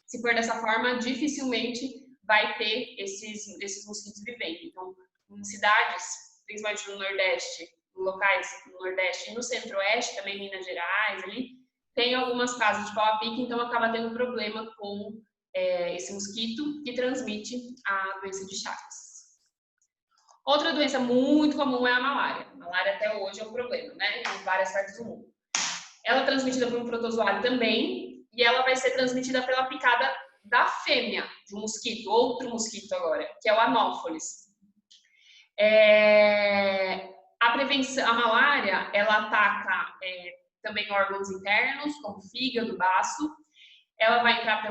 se for dessa forma, dificilmente vai ter esses mosquitos vivendo. Então, em cidades, principalmente no Nordeste, em locais no Nordeste e no Centro-Oeste, também Minas Gerais, ali, tem algumas casas de pau a pique, então acaba tendo problema com esse mosquito que transmite a doença de Chagas. Outra doença muito comum é a malária. A malária até hoje é um problema, né? Em várias partes do mundo. Ela é transmitida por um protozoário também, e ela vai ser transmitida pela picada da fêmea de um mosquito, outro mosquito agora, que é o Anopheles. A malária, ela ataca também órgãos internos, como fígado, baço. Ela vai entrar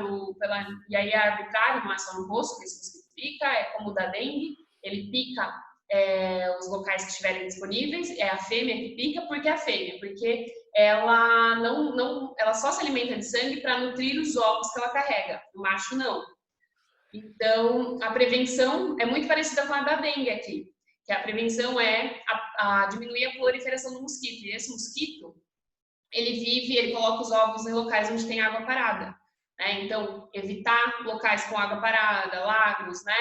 e aí é arbitrário, não é só no rosto que esse mosquito pica, é como o da dengue, ele pica os locais que estiverem disponíveis, é a fêmea que pica, porque ela ela só se alimenta de sangue para nutrir os ovos que ela carrega, o macho não. Então, a prevenção é muito parecida com a da dengue aqui, que a prevenção é diminuir a proliferação do mosquito, e esse mosquito, ele coloca os ovos em locais onde tem água parada, né? Então, evitar locais com água parada, lagos, né?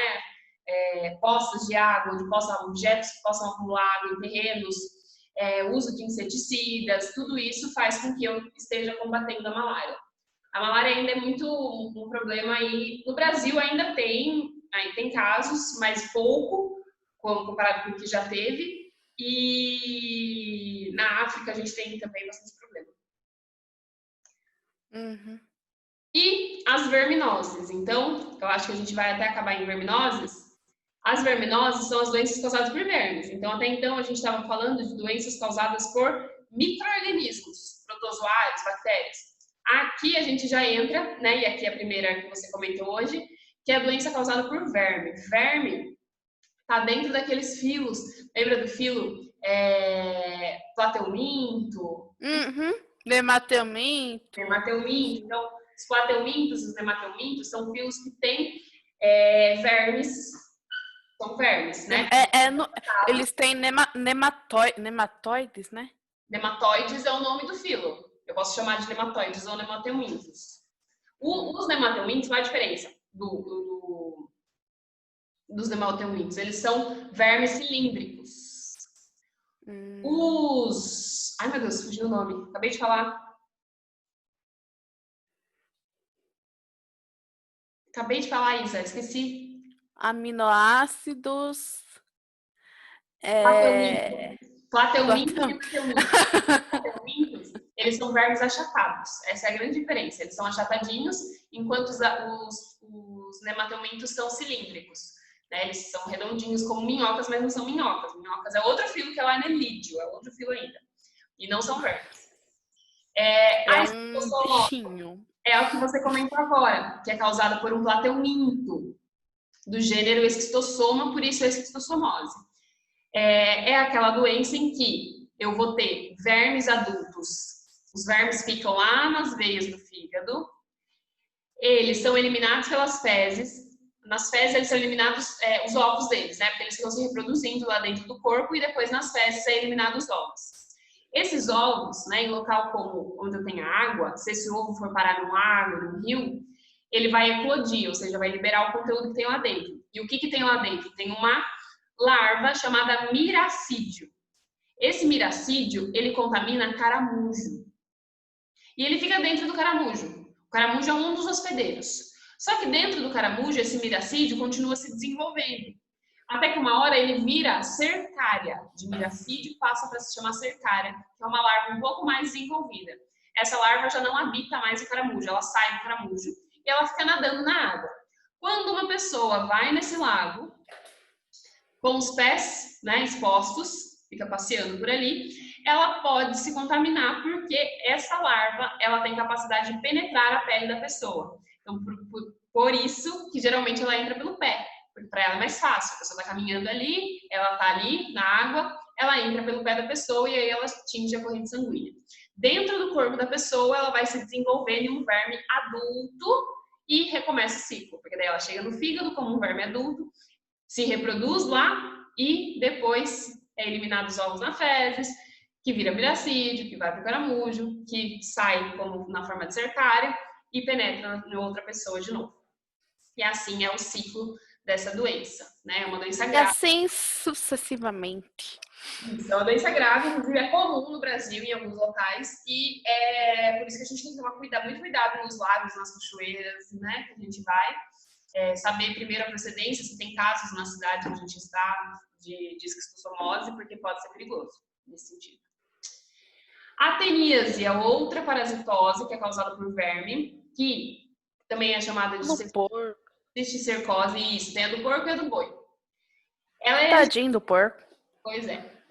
Poças de água, objetos que possam acumular água em terrenos, uso de inseticidas, tudo isso faz com que eu esteja combatendo a malária. A malária ainda é muito um problema aí, no Brasil ainda tem casos, mas pouco, comparado com o que já teve, e na África a gente tem também bastante problema. Uhum. E as verminoses, então, eu acho que a gente vai até acabar em verminoses. As verminoses são as doenças causadas por vermes. Então, até então, a gente estava falando de doenças causadas por micro-organismos, protozoários, bactérias. Aqui a gente já entra, né, e aqui é a primeira que você comentou hoje, que é a doença causada por verme. Verme está dentro daqueles filos, lembra do filo plateuminto? Uhum. Nemateuminto. Então, os plateumintos e os nemateumintos são filos que têm vermes. São vermes, né? Eles têm nematóides, né? Nematóides é o nome do filo. Eu posso chamar de nematóides ou nemateumintos. Os nemateumintos, qual é a diferença dos nemateumintos? Eles são vermes cilíndricos. Ai, meu Deus, fugiu o nome. Acabei de falar. Isa, esqueci. Aminoácidos. Plateumintos, eles são vermes achatados. Essa é a grande diferença. Eles são achatadinhos, enquanto os nemateumintos são cilíndricos. Né? Eles são redondinhos como minhocas, mas não são minhocas. Minhocas é outro filo que é o anelídeo, é outro filo ainda. E não são vermes. Bichinho. É o que você comentou agora, que é causada por um plateuminto do gênero Esquistossoma, por isso a esquistossomose. É aquela doença em que eu vou ter vermes adultos. Os vermes ficam lá nas veias do fígado. Eles são eliminados pelas fezes. Nas fezes, eles são eliminados os ovos deles, né? Porque eles ficam se reproduzindo lá dentro do corpo e depois nas fezes é eliminado os ovos. Esses ovos, né, em local como onde eu tenho água, se esse ovo for parar no lago, no rio, ele vai eclodir, ou seja, vai liberar o conteúdo que tem lá dentro. E o que tem lá dentro? Tem uma larva chamada miracídio. Esse miracídio, ele contamina caramujo. E ele fica dentro do caramujo. O caramujo é um dos hospedeiros. Só que dentro do caramujo, esse miracídio continua se desenvolvendo. Até que uma hora ele vira cercária. De miracídio passa para se chamar cercária, que é uma larva um pouco mais desenvolvida. Essa larva já não habita mais o caramujo, ela sai do caramujo e ela fica nadando na água. Quando uma pessoa vai nesse lago, com os pés, né, expostos, fica passeando por ali, ela pode se contaminar porque essa larva ela tem capacidade de penetrar a pele da pessoa. Então, por isso que geralmente ela entra pelo pé, porque para ela é mais fácil. A pessoa está caminhando ali, ela está ali na água, ela entra pelo pé da pessoa e aí ela atinge a corrente sanguínea. Dentro do corpo da pessoa, ela vai se desenvolvendo em um verme adulto e recomeça o ciclo, porque daí ela chega no fígado como um verme adulto, se reproduz lá e depois é eliminado os ovos na fezes, que vira miracídio, que vai para o caramujo, que sai como na forma de cercária e penetra em outra pessoa de novo. E assim é o ciclo dessa doença, né? É uma doença grave. E assim sucessivamente. Isso, é uma doença grave, inclusive é comum no Brasil, em alguns locais, e é por isso que a gente tem que tomar muito cuidado nos lagos, nas cachoeiras, né? Que a gente vai. Saber primeiro a procedência, se tem casos na cidade onde a gente está de esquistossomose, porque pode ser perigoso nesse sentido. A teníase é outra parasitose que é causada por verme, que também é chamada de cisticercose. Isso, tem a do porco e a do boi. Tadinho do porco. Pois é.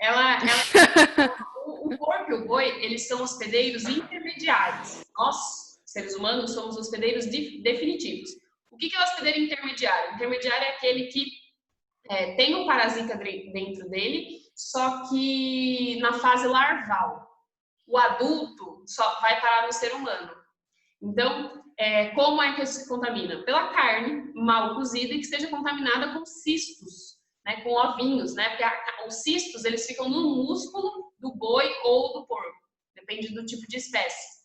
O porco e o boi, eles são hospedeiros intermediários. Nós, seres humanos, somos hospedeiros definitivos. O que é o hospedeiro intermediário? O intermediário é aquele que tem um parasita dentro dele, só que na fase larval. O adulto só vai parar no ser humano. Então, como é que isso se contamina? Pela carne mal cozida e que esteja contaminada com cistos, né, com ovinhos, né? Porque os cistos, eles ficam no músculo do boi ou do porco, depende do tipo de espécie.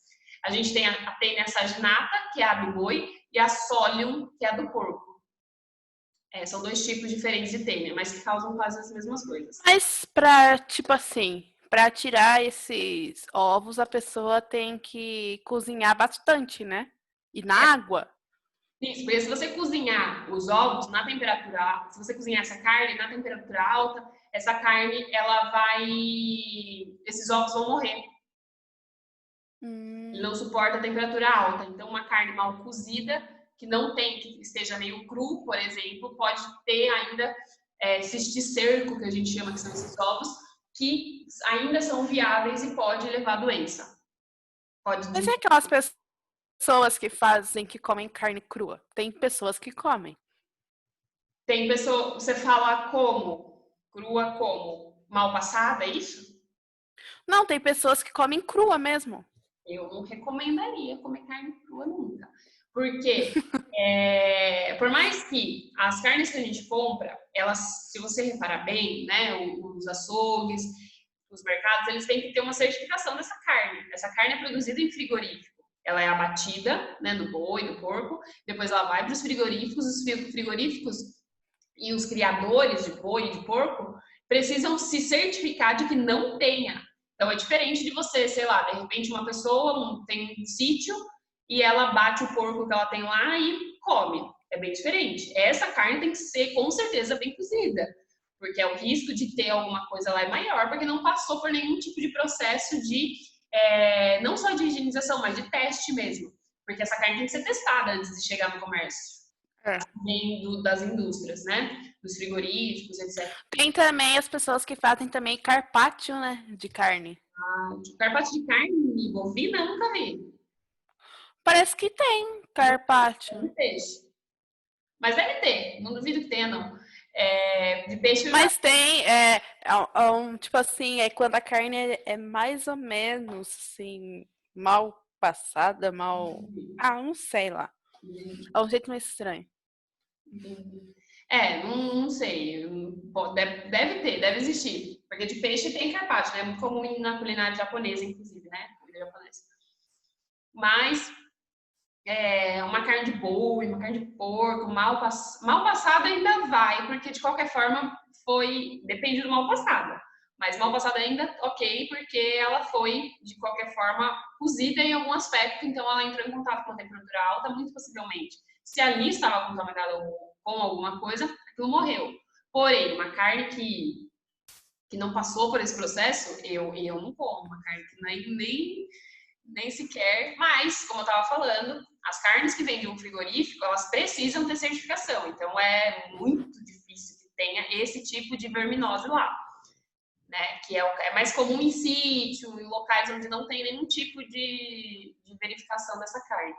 A gente tem a tênia saginata, que é a do boi, e a solium, que é a do porco. São dois tipos diferentes de tênia, mas que causam quase as mesmas coisas. Mas para tirar esses ovos, a pessoa tem que cozinhar bastante, né? E na água. Isso, porque se você cozinhar os ovos na temperatura, se você cozinhar essa carne na temperatura alta, essa carne, esses ovos vão morrer. Ele não suporta a temperatura alta. Então, uma carne mal cozida, que esteja meio cru, por exemplo, pode ter ainda cisticerco, que a gente chama que são esses ovos, que ainda são viáveis e pode levar a doença. Mas é aquelas pessoas que comem carne crua? Tem pessoas que comem. Tem pessoa, você fala como? Crua como? Mal passada, é isso? Não, tem pessoas que comem crua mesmo. Eu não recomendaria comer carne crua nunca. Porque, por mais que as carnes que a gente compra, elas, se você reparar bem, né, os açougues, os mercados, eles têm que ter uma certificação dessa carne. Essa carne é produzida em frigorífico. Ela é abatida, né, do boi, do porco, depois ela vai para os frigoríficos e os criadores de boi e de porco precisam se certificar de que não tenha. Então é diferente de você, sei lá, de repente uma pessoa tem um sítio e ela bate o porco que ela tem lá e come. É bem diferente. Essa carne tem que ser, com certeza, bem cozida, porque o risco de ter alguma coisa lá é maior, porque não passou por nenhum tipo de processo de, não só de higienização, mas de teste mesmo. Porque essa carne tem que ser testada antes de chegar no comércio. Vem das indústrias, né? Dos frigoríficos, etc. Tem também as pessoas que fazem também carpaccio, né? De carne. Carpaccio de carne bovina eu nunca vi. Parece que tem carpaccio. Mas deve ter, não duvido que tenha, não. De peixe... Mas tem, tipo assim, quando a carne é mais ou menos, assim, mal passada, mal... não sei lá. É um jeito mais estranho. Não sei. Deve existir. Porque de peixe tem carpaccio, né? É muito comum na culinária japonesa, inclusive, né? Comida japonesa. Mas uma carne de boi, uma carne de porco, mal passada ainda vai, porque de qualquer forma depende do mal passada. Mas mal passada ainda ok, porque ela foi, de qualquer forma, cozida em algum aspecto, então ela entrou em contato com a temperatura alta, muito possivelmente. Se ali estava contaminada com alguma coisa, aquilo morreu. Porém, uma carne que não passou por esse processo, eu não como. Uma carne que nem sequer, mas, como eu estava falando, as carnes que vêm de um frigorífico, elas precisam ter certificação, então é muito difícil que tenha esse tipo de verminose lá, né? Que é mais comum em sítio, em locais onde não tem nenhum tipo de verificação dessa carne.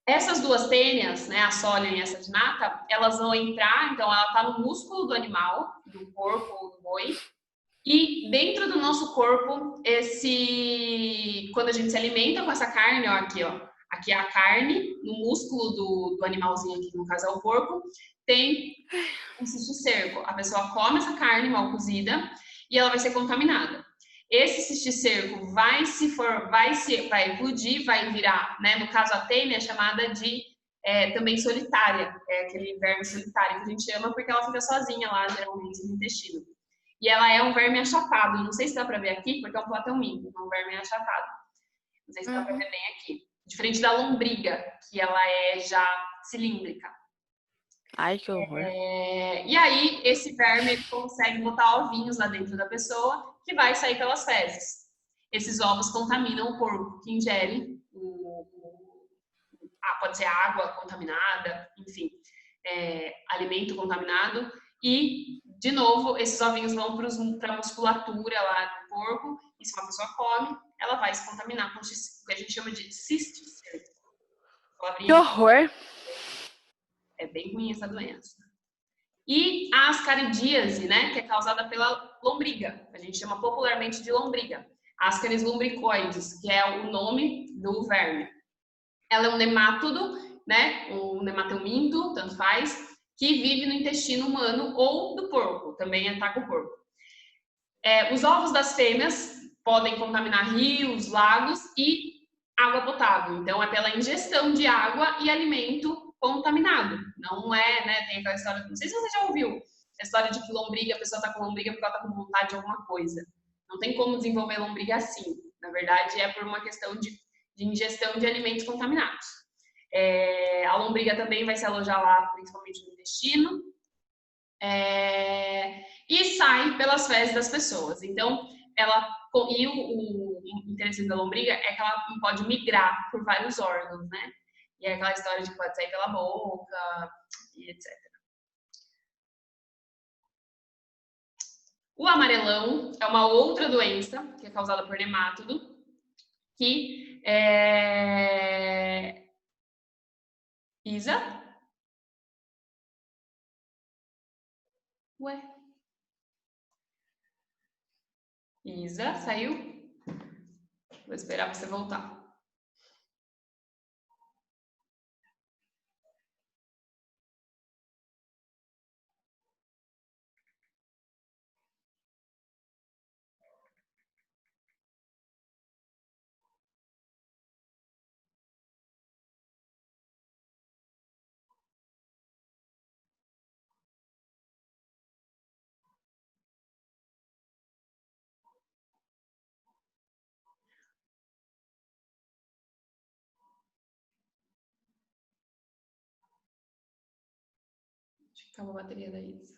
Essas duas tênias, né, a sólia e essa de nata, elas vão entrar, então ela está no músculo do animal, do porco ou do boi, e dentro do nosso corpo, quando a gente se alimenta com essa carne, aqui é a carne, no músculo do animalzinho aqui, no caso é o porco, tem um cisto cerco. A pessoa come essa carne mal cozida e ela vai ser contaminada. Esse cisto cerco vai eclodir, vai virar, né? No caso a tênia é chamada de também solitária, é aquele verme solitário que a gente chama porque ela fica sozinha lá, geralmente, no intestino. E ela é um verme achatado. Não sei se dá para ver aqui, porque é um plateuminto, um verme achatado. Não sei se dá para ver bem aqui. Diferente da lombriga, que ela é já cilíndrica. Ai, que horror. E aí, esse verme consegue botar ovinhos lá dentro da pessoa, que vai sair pelas fezes. Esses ovos contaminam o porco que ingere pode ser água contaminada, enfim, alimento contaminado. E, de novo, esses ovinhos vão para a musculatura lá do porco, e se uma pessoa come, ela vai se contaminar com o que a gente chama de cistícia. Que horror! É bem ruim essa doença. E a ascaridíase, né, que é causada pela lombriga. A gente chama popularmente de lombriga. Ascaris lumbricoides, que é o nome do verme. Ela é um nemátodo, né, um nemateuminto, tanto faz, que vive no intestino humano ou do porco, também ataca o porco. Os ovos das fêmeas podem contaminar rios, lagos e água potável. Então, é pela ingestão de água e alimento contaminado. Não é, né, tem aquela história, não sei se você já ouviu, a história de que lombriga, a pessoa está com lombriga porque ela está com vontade de alguma coisa. Não tem como desenvolver lombriga assim. Na verdade, é por uma questão de ingestão de alimentos contaminados. A lombriga também vai se alojar lá, principalmente no intestino, e sai pelas fezes das pessoas. Então, o interessante da lombriga é que ela pode migrar por vários órgãos, né? E é aquela história de que pode sair pela boca, e etc. O amarelão é uma outra doença que é causada por nemátodo, que Isa? Ué? Isa, saiu? Vou esperar você voltar. Acabou a bateria da Isa.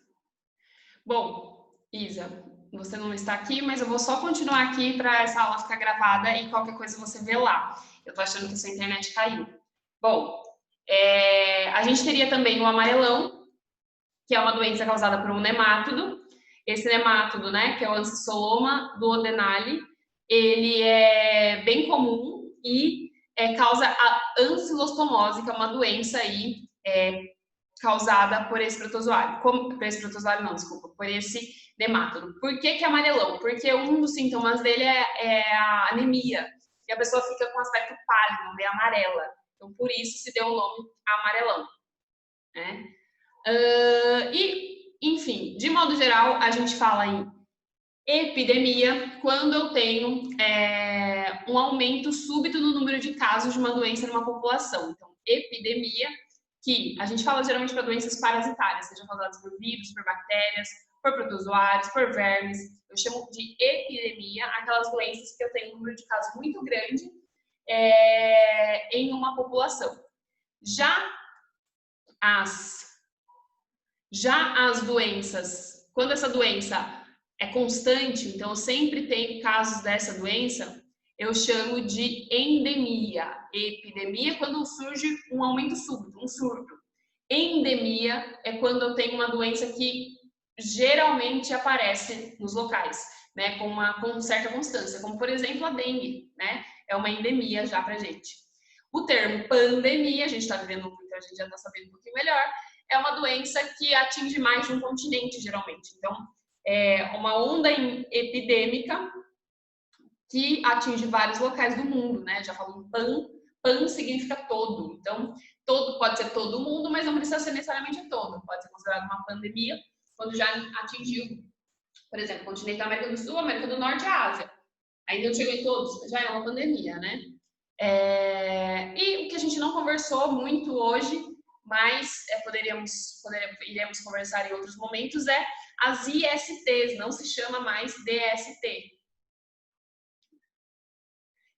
Bom, Isa, você não está aqui, mas eu vou só continuar aqui para essa aula ficar gravada e qualquer coisa você vê lá. Eu tô achando que a sua internet caiu. Bom, a gente teria também o amarelão, que é uma doença causada por um nemátodo. Esse nemátodo, né, que é o Ancistoloma duodenale, ele é bem comum e causa a ancilostomose, que é uma doença aí causada por esse protozoário. Por esse protozoário não, desculpa, por esse nemátodo. Por que amarelão? Porque um dos sintomas dele é a anemia. E a pessoa fica com aspecto pálido, meio amarela. Então, por isso se deu o nome amarelão. Né? Enfim, de modo geral, a gente fala em epidemia quando eu tenho um aumento súbito no número de casos de uma doença numa população. Então, epidemia, que a gente fala geralmente para doenças parasitárias, sejam causadas por vírus, por bactérias, por protozoários, por vermes. Eu chamo de epidemia aquelas doenças que eu tenho um número de casos muito grande em uma população. Já as doenças, quando essa doença é constante, então eu sempre tenho casos dessa doença, eu chamo de endemia. Epidemia quando surge um aumento súbito, um surto. Endemia é quando eu tenho uma doença que geralmente aparece nos locais, né, com certa constância, como por exemplo a dengue, né, é uma endemia já pra gente. O termo pandemia, a gente está vivendo muito, a gente já está sabendo um pouquinho melhor, é uma doença que atinge mais de um continente, geralmente. Então, é uma onda epidêmica que atinge vários locais do mundo, né? Já falamos pan significa todo. Então, todo pode ser todo mundo, mas não precisa ser necessariamente todo. Pode ser considerado uma pandemia quando já atingiu, por exemplo, o continente da América do Sul, América do Norte e a Ásia. Ainda não chegou em todos, já é uma pandemia, né? E o que a gente não conversou muito hoje, mas iremos conversar em outros momentos, é as ISTs, não se chama mais DST.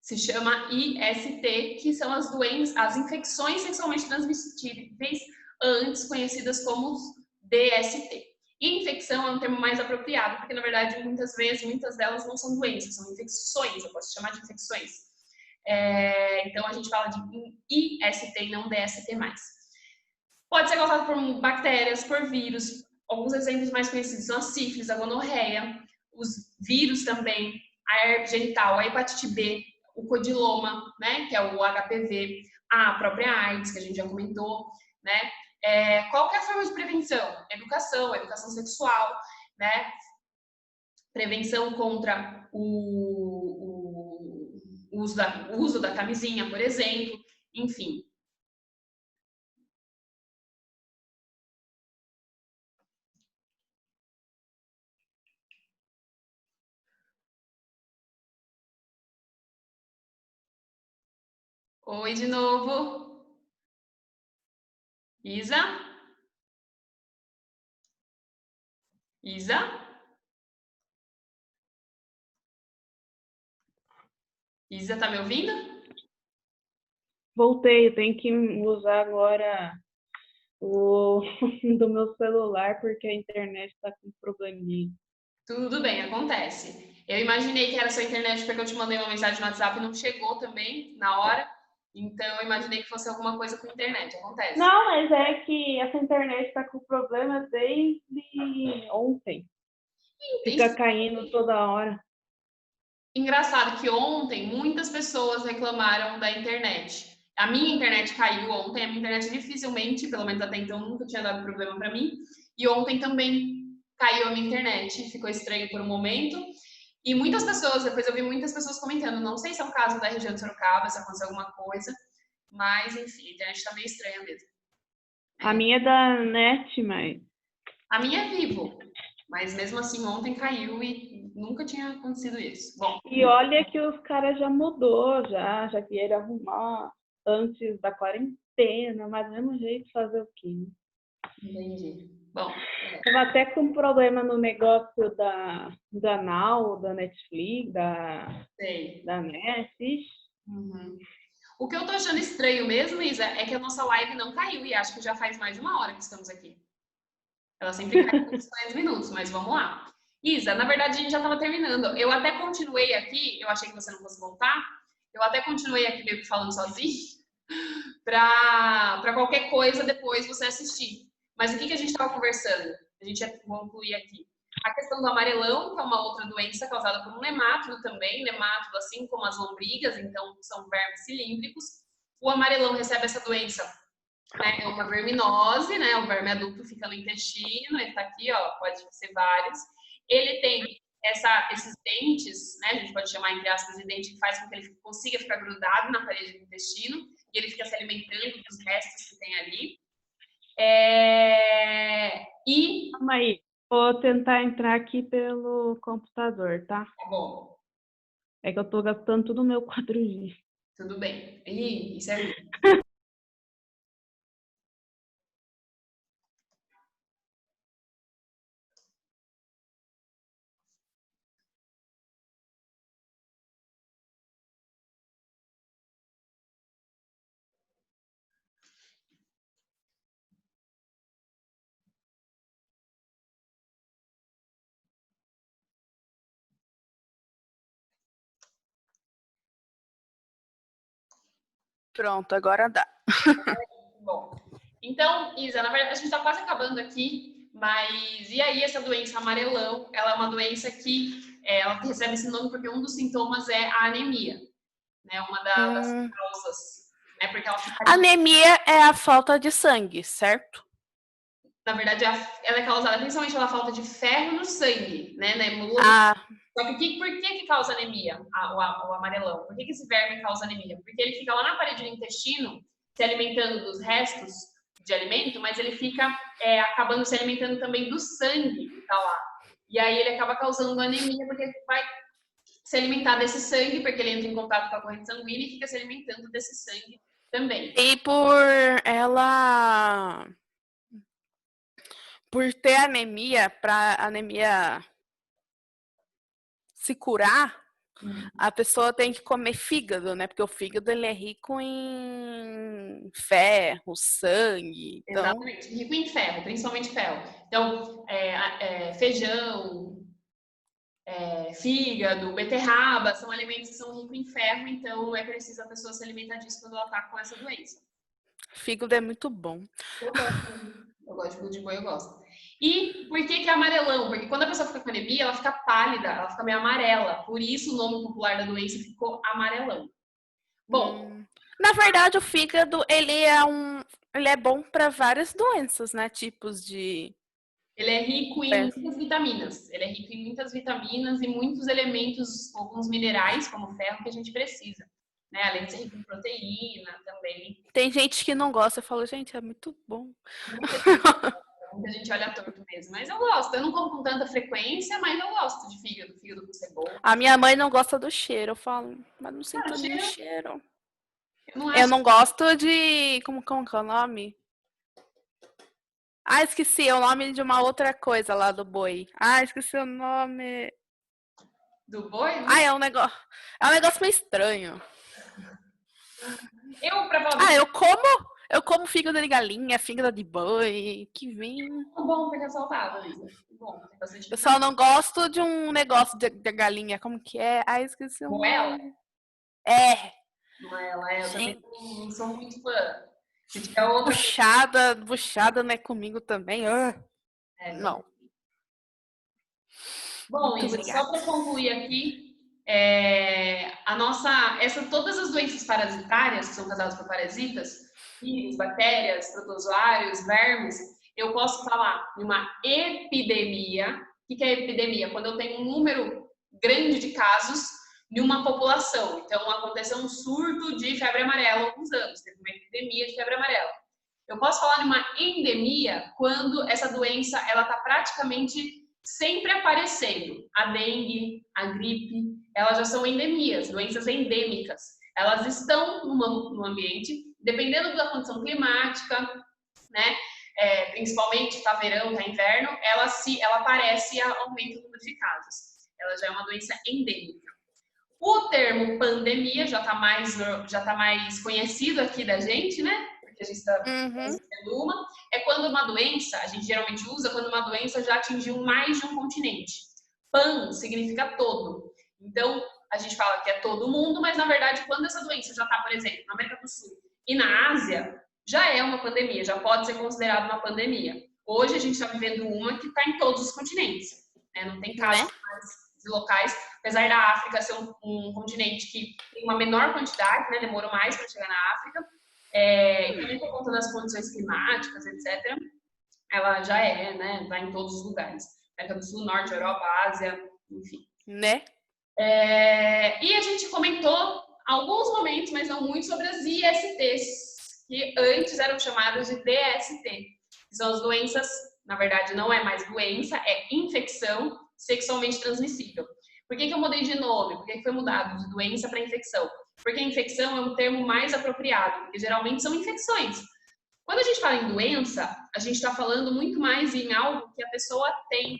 Se chama IST, que são as doenças, as infecções sexualmente transmissíveis, antes conhecidas como DST. E infecção é um termo mais apropriado, porque na verdade muitas delas não são doenças, são infecções, eu posso chamar de infecções. Então a gente fala de IST e não DST mais. Pode ser causado por bactérias, por vírus. Alguns exemplos mais conhecidos são a sífilis, a gonorreia, os vírus também, a herpes genital, a hepatite B, o codiloma, né, que é o HPV, a própria AIDS, que a gente já comentou, né? Qualquer forma de prevenção, educação sexual, né? Prevenção contra o uso da camisinha, por exemplo, enfim. Oi de novo. Isa? Isa? Isa, tá me ouvindo? Voltei, eu tenho que usar agora o do meu celular porque a internet está com probleminha. Tudo bem, acontece. Eu imaginei que era sua internet porque eu te mandei uma mensagem no WhatsApp e não chegou também na hora. Então eu imaginei que fosse alguma coisa com internet, acontece. Não, mas é que essa internet está com problema desde ontem. Fica caindo toda hora. Engraçado que ontem muitas pessoas reclamaram da internet. A minha internet caiu ontem, a minha internet dificilmente, pelo menos até então, nunca tinha dado problema para mim. E ontem também caiu a minha internet, ficou estranho por um momento. E muitas pessoas, depois eu vi muitas pessoas comentando, não sei se é um caso da região de Sorocaba, se aconteceu alguma coisa, mas enfim, a internet tá meio estranha mesmo. A minha é da NET, mas... A minha é Vivo, mas mesmo assim ontem caiu e nunca tinha acontecido isso. Bom. E olha que os caras já mudou, já vieram arrumar antes da quarentena, mas do mesmo jeito fazer o quê? Entendi. Bom. Tava até com problema no negócio da Now, da Netflix, da Net. Uhum. O que eu tô achando estranho mesmo, Isa, é que a nossa live não caiu e acho que já faz mais de uma hora que estamos aqui. Ela sempre cai com 10 minutos, mas vamos lá. Isa, na verdade a gente já estava terminando. Eu até continuei aqui, eu achei que você não fosse voltar, eu até continuei aqui meio que falando sozinho, para qualquer coisa depois você assistir. Mas o que a gente estava conversando? A gente ia concluir aqui. A questão do amarelão, que é uma outra doença causada por um nemátodo também, nemátodo assim como as lombrigas, então são vermes cilíndricos. O amarelão recebe essa doença né? É uma verminose, né? O verme adulto fica no intestino, ele tá aqui, ó, pode ser vários. Ele tem esses dentes, né? A gente pode chamar entre aspas de dente, que faz com que ele consiga ficar grudado na parede do intestino e ele fica se alimentando dos restos que tem ali. Calma aí, vou tentar entrar aqui pelo computador, tá? Tá bom. É que eu tô gastando tudo o meu 4G. Tudo bem. Isso é. Pronto, agora dá. Bom, então, Isa, na verdade, a gente está quase acabando aqui, mas e aí essa doença amarelão, ela é uma doença que ela recebe esse nome porque um dos sintomas é a anemia, né? Uma das causas, né? Porque ela fica... Anemia é a falta de sangue, certo? Na verdade, ela é causada principalmente pela falta de ferro no sangue, né? Na Ah. Só que por que causa anemia, o amarelão? Por que esse verme causa anemia? Porque ele fica lá na parede do intestino, se alimentando dos restos de alimento, mas ele fica acabando se alimentando também do sangue que tá lá. E aí ele acaba causando anemia, porque ele vai se alimentar desse sangue, porque ele entra em contato com a corrente sanguínea e fica se alimentando desse sangue também. E por ter anemia, para anemia se curar, a pessoa tem que comer fígado, né? Porque o fígado ele é rico em ferro, sangue. Então... Exatamente, rico em ferro, principalmente ferro. Então, feijão, fígado, beterraba, são alimentos que são ricos em ferro, então é preciso a pessoa se alimentar disso quando ela está com essa doença. Fígado é muito bom. Eu gosto de fígado de boi, eu gosto. E por que é amarelão? Porque quando a pessoa fica com anemia, ela fica pálida, ela fica meio amarela. Por isso o nome popular da doença ficou amarelão. Bom, na verdade o fígado ele é bom para várias doenças, né? Tipos de... Ele é rico em muitas vitaminas. Ele é rico em muitas vitaminas e muitos elementos, alguns minerais, como ferro, que a gente precisa. Né? Além de ser rico em proteína também. Tem gente que não gosta. Eu falo, gente, é muito bom. Muita gente olha torto mesmo. Mas eu gosto. Eu não como com tanta frequência, mas eu gosto de fígado com cebola. A minha mãe não gosta do cheiro. Eu falo, mas não sinto nenhum cheiro. Eu não gosto de... Como que é o nome? Ah, esqueci. É o nome de uma outra coisa lá do boi. Ah, esqueci o nome. Do boi? Ah, é um negócio meio estranho. Eu como fígado de galinha, fígado de boi, que vem. Bom, porque é saudável, Isa. Bom, tem bastante. Eu só não gosto de um negócio de galinha, como que é? Ah, esqueci o Moela? nome. É. Moela, eu também não sou muito fã. Se tiver outra... Buchada não é comigo também. Não. Bom, Isa, só para concluir aqui, todas as doenças parasitárias, que são causadas por parasitas, vírus, bactérias, protozoários, vermes, eu posso falar de uma epidemia. O que é epidemia? Quando eu tenho um número grande de casos em uma população. Então, aconteceu um surto de febre amarela há alguns anos, teve uma epidemia de febre amarela. Eu posso falar de uma endemia quando essa doença ela está praticamente sempre aparecendo. A dengue, a gripe, elas já são endemias, doenças endêmicas. Elas estão no ambiente, dependendo da condição climática, né? Principalmente está verão, está inverno, ela aparece e aumenta o número de casos. Ela já é uma doença endêmica. O termo pandemia já está mais conhecido aqui da gente, né? Porque a gente está conhecendo uma. É quando uma doença, a gente geralmente usa quando uma doença já atingiu mais de um continente. Pan significa todo. Então, a gente fala que é todo mundo, mas na verdade, quando essa doença já está, por exemplo, na América do Sul e na Ásia, já é uma pandemia, já pode ser considerada uma pandemia. Hoje a gente está vivendo uma que está em todos os continentes. Né? Não tem casos mais locais, apesar da África ser um continente que tem uma menor quantidade, né, demorou mais para chegar na África, E também por conta das condições climáticas, etc., ela já né, vai em todos os lugares. América do Sul, Norte, Europa, Ásia, enfim. Né? E a gente comentou alguns momentos, mas não muito, sobre as ISTs, que antes eram chamadas de DST, que são as doenças, na verdade não é mais doença, é infecção sexualmente transmissível. Por que eu mudei de nome? Por que foi mudado de doença para infecção? Porque infecção é um termo mais apropriado, porque geralmente são infecções. Quando a gente fala em doença, a gente está falando muito mais em algo que a pessoa tem,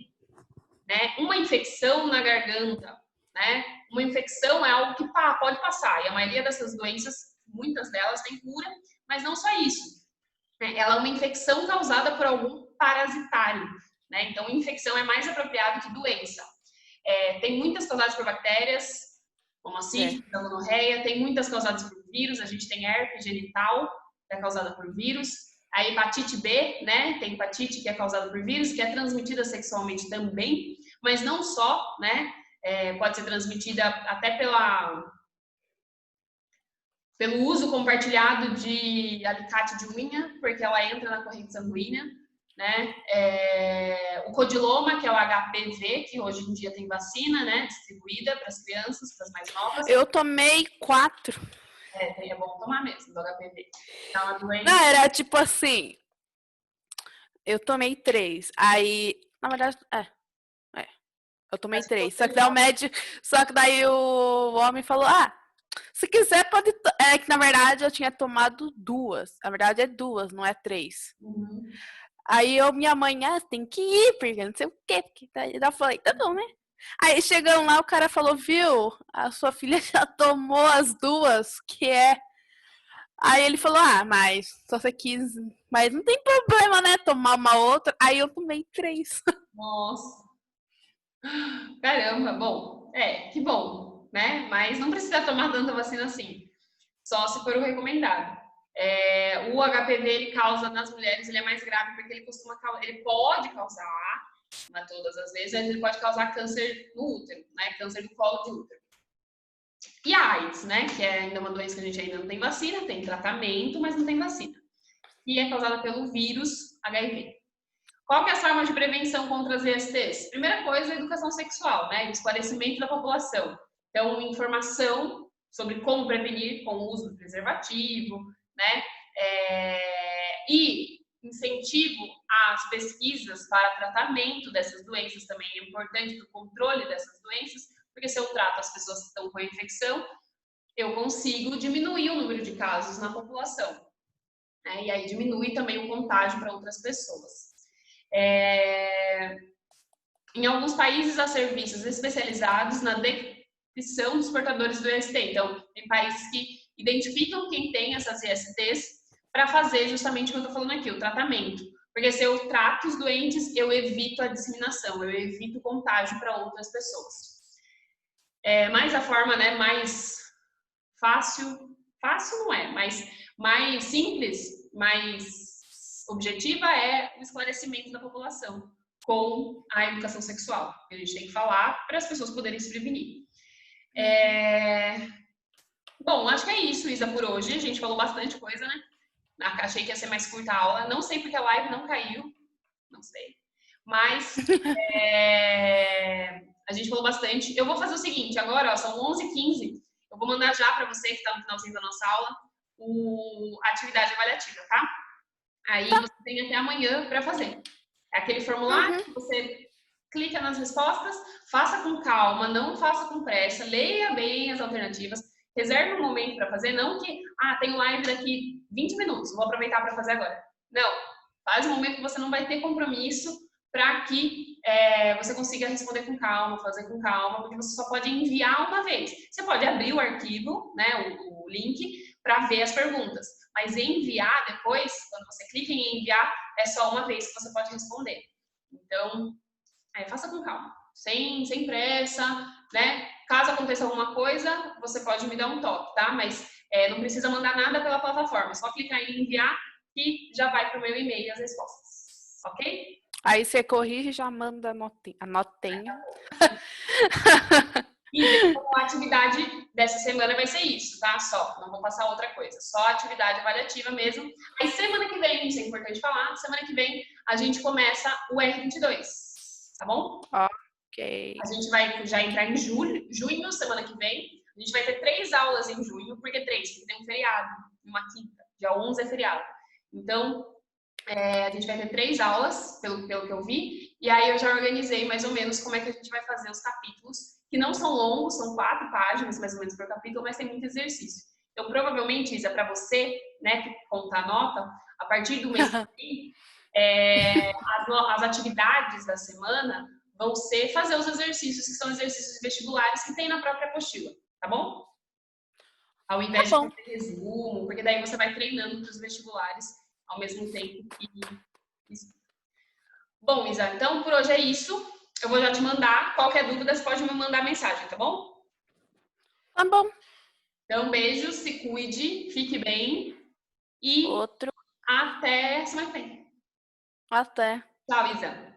né? Uma infecção na garganta, né? Uma infecção é algo que pode passar, e a maioria dessas doenças, muitas delas têm cura, mas não só isso. Ela é uma infecção causada por algum parasitário, né? Então, infecção é mais apropriado que doença. Tem muitas causadas por bactérias, como a sífilis, a gonorreia, tem muitas causadas por vírus, a gente tem herpes genital, que é causada por vírus, a hepatite B, né? Tem hepatite que é causada por vírus, que é transmitida sexualmente também, mas não só, né? Pode ser transmitida até pelo uso compartilhado de alicate de unha, porque ela entra na corrente sanguínea, né? O codiloma, que é o HPV, que hoje em dia tem vacina, né? Distribuída para as crianças, para as mais novas. Eu tomei 4. É bom tomar mesmo, do HPV. Então, a doença... Não, era tipo assim, eu tomei 3, aí, na verdade, eu tomei 3, só que daí o homem falou, se quiser pode, que na verdade eu tinha tomado 2, na verdade é 2, não é 3. Uhum. Aí minha mãe, tem que ir, porque não sei o quê, porque daí eu falei, tá bom, né? Aí chegando lá, o cara falou, viu, a sua filha já tomou as 2, que é... Aí ele falou, mas só você quis, mas não tem problema, né, tomar uma outra. Aí eu tomei 3. Nossa. Caramba, bom, que bom, né? Mas não precisa tomar tanta vacina assim, só se for o recomendado. O HPV, ele causa nas mulheres, ele é mais grave porque ele pode causar, não é todas as vezes, mas ele pode causar câncer no útero, né? Câncer do colo de útero. E a AIDS, né? Que é ainda uma doença que a gente ainda não tem vacina, tem tratamento, mas não tem vacina. E é causada pelo vírus HIV. Qual que é a forma de prevenção contra as ISTs? Primeira coisa, a educação sexual, né? Esclarecimento da população. Então, informação sobre como prevenir com o uso do preservativo, né? E incentivo às pesquisas para tratamento dessas doenças também é importante, para o controle dessas doenças, porque se eu trato as pessoas que estão com a infecção, eu consigo diminuir o número de casos na população, né? E aí diminui também o contágio para outras pessoas. Em alguns países há serviços especializados na detecção dos portadores do IST. Então, tem países que identificam quem tem essas ISTs para fazer justamente o que eu estou falando aqui, o tratamento. Porque se eu trato os doentes, eu evito a disseminação, eu evito o contágio para outras pessoas. Mas a forma, né, mais fácil não é, mas mais simples, mais objetiva é o esclarecimento da população com a educação sexual. A gente tem que falar para as pessoas poderem se prevenir. Bom, acho que é isso, Isa, por hoje. A gente falou bastante coisa, né? Achei que ia ser mais curta a aula. Não sei porque a live não caiu. Não sei. Mas a gente falou bastante. Eu vou fazer o seguinte, agora, são 11h15. Eu vou mandar já para você que está no finalzinho da nossa aula a atividade avaliativa, tá? Aí você tem até amanhã para fazer. É aquele formulário que você clica nas respostas, faça com calma, não faça com pressa, leia bem as alternativas, reserve um momento para fazer, não que, tem live daqui 20 minutos, vou aproveitar para fazer agora. Não, faz um momento que você não vai ter compromisso para que você consiga responder com calma, fazer com calma, porque você só pode enviar uma vez. Você pode abrir o arquivo, né, o link, para ver as perguntas. Mas enviar depois, quando você clica em enviar, é só uma vez que você pode responder. Então, faça com calma, sem pressa, né? Caso aconteça alguma coisa, você pode me dar um toque, tá? Mas não precisa mandar nada pela plataforma, é só clicar em enviar que já vai para o meu e-mail as respostas, ok? Aí você corrige e já manda a notinha. E a atividade dessa semana vai ser isso, tá? Só, não vou passar outra coisa. Só atividade avaliativa mesmo. Aí semana que vem, isso é importante falar, semana que vem a gente começa o R22, tá bom? Ok. A gente vai já entrar em junho, semana que vem. A gente vai ter 3 aulas em junho. Por que 3? Porque tem um feriado, uma quinta. Dia 11 é feriado. Então, a gente vai ter 3 aulas, pelo que eu vi. E aí eu já organizei mais ou menos como é que a gente vai fazer os capítulos, que não são longos, são 4 páginas mais ou menos por capítulo, mas tem muito exercício. Então, provavelmente, Isa, para você, né, que conta a nota, a partir do mês que vem, as atividades da semana vão ser fazer os exercícios, que são exercícios vestibulares que tem na própria apostila, tá bom? Ao invés de fazer resumo, porque daí você vai treinando para os vestibulares ao mesmo tempo que... Bom, Isa, então por hoje é isso. Eu vou já te mandar. Qualquer dúvida, você pode me mandar mensagem, tá bom? Tá bom. Então, beijo, se cuide, fique bem e até semana que vem. Até. Tchau, Isa.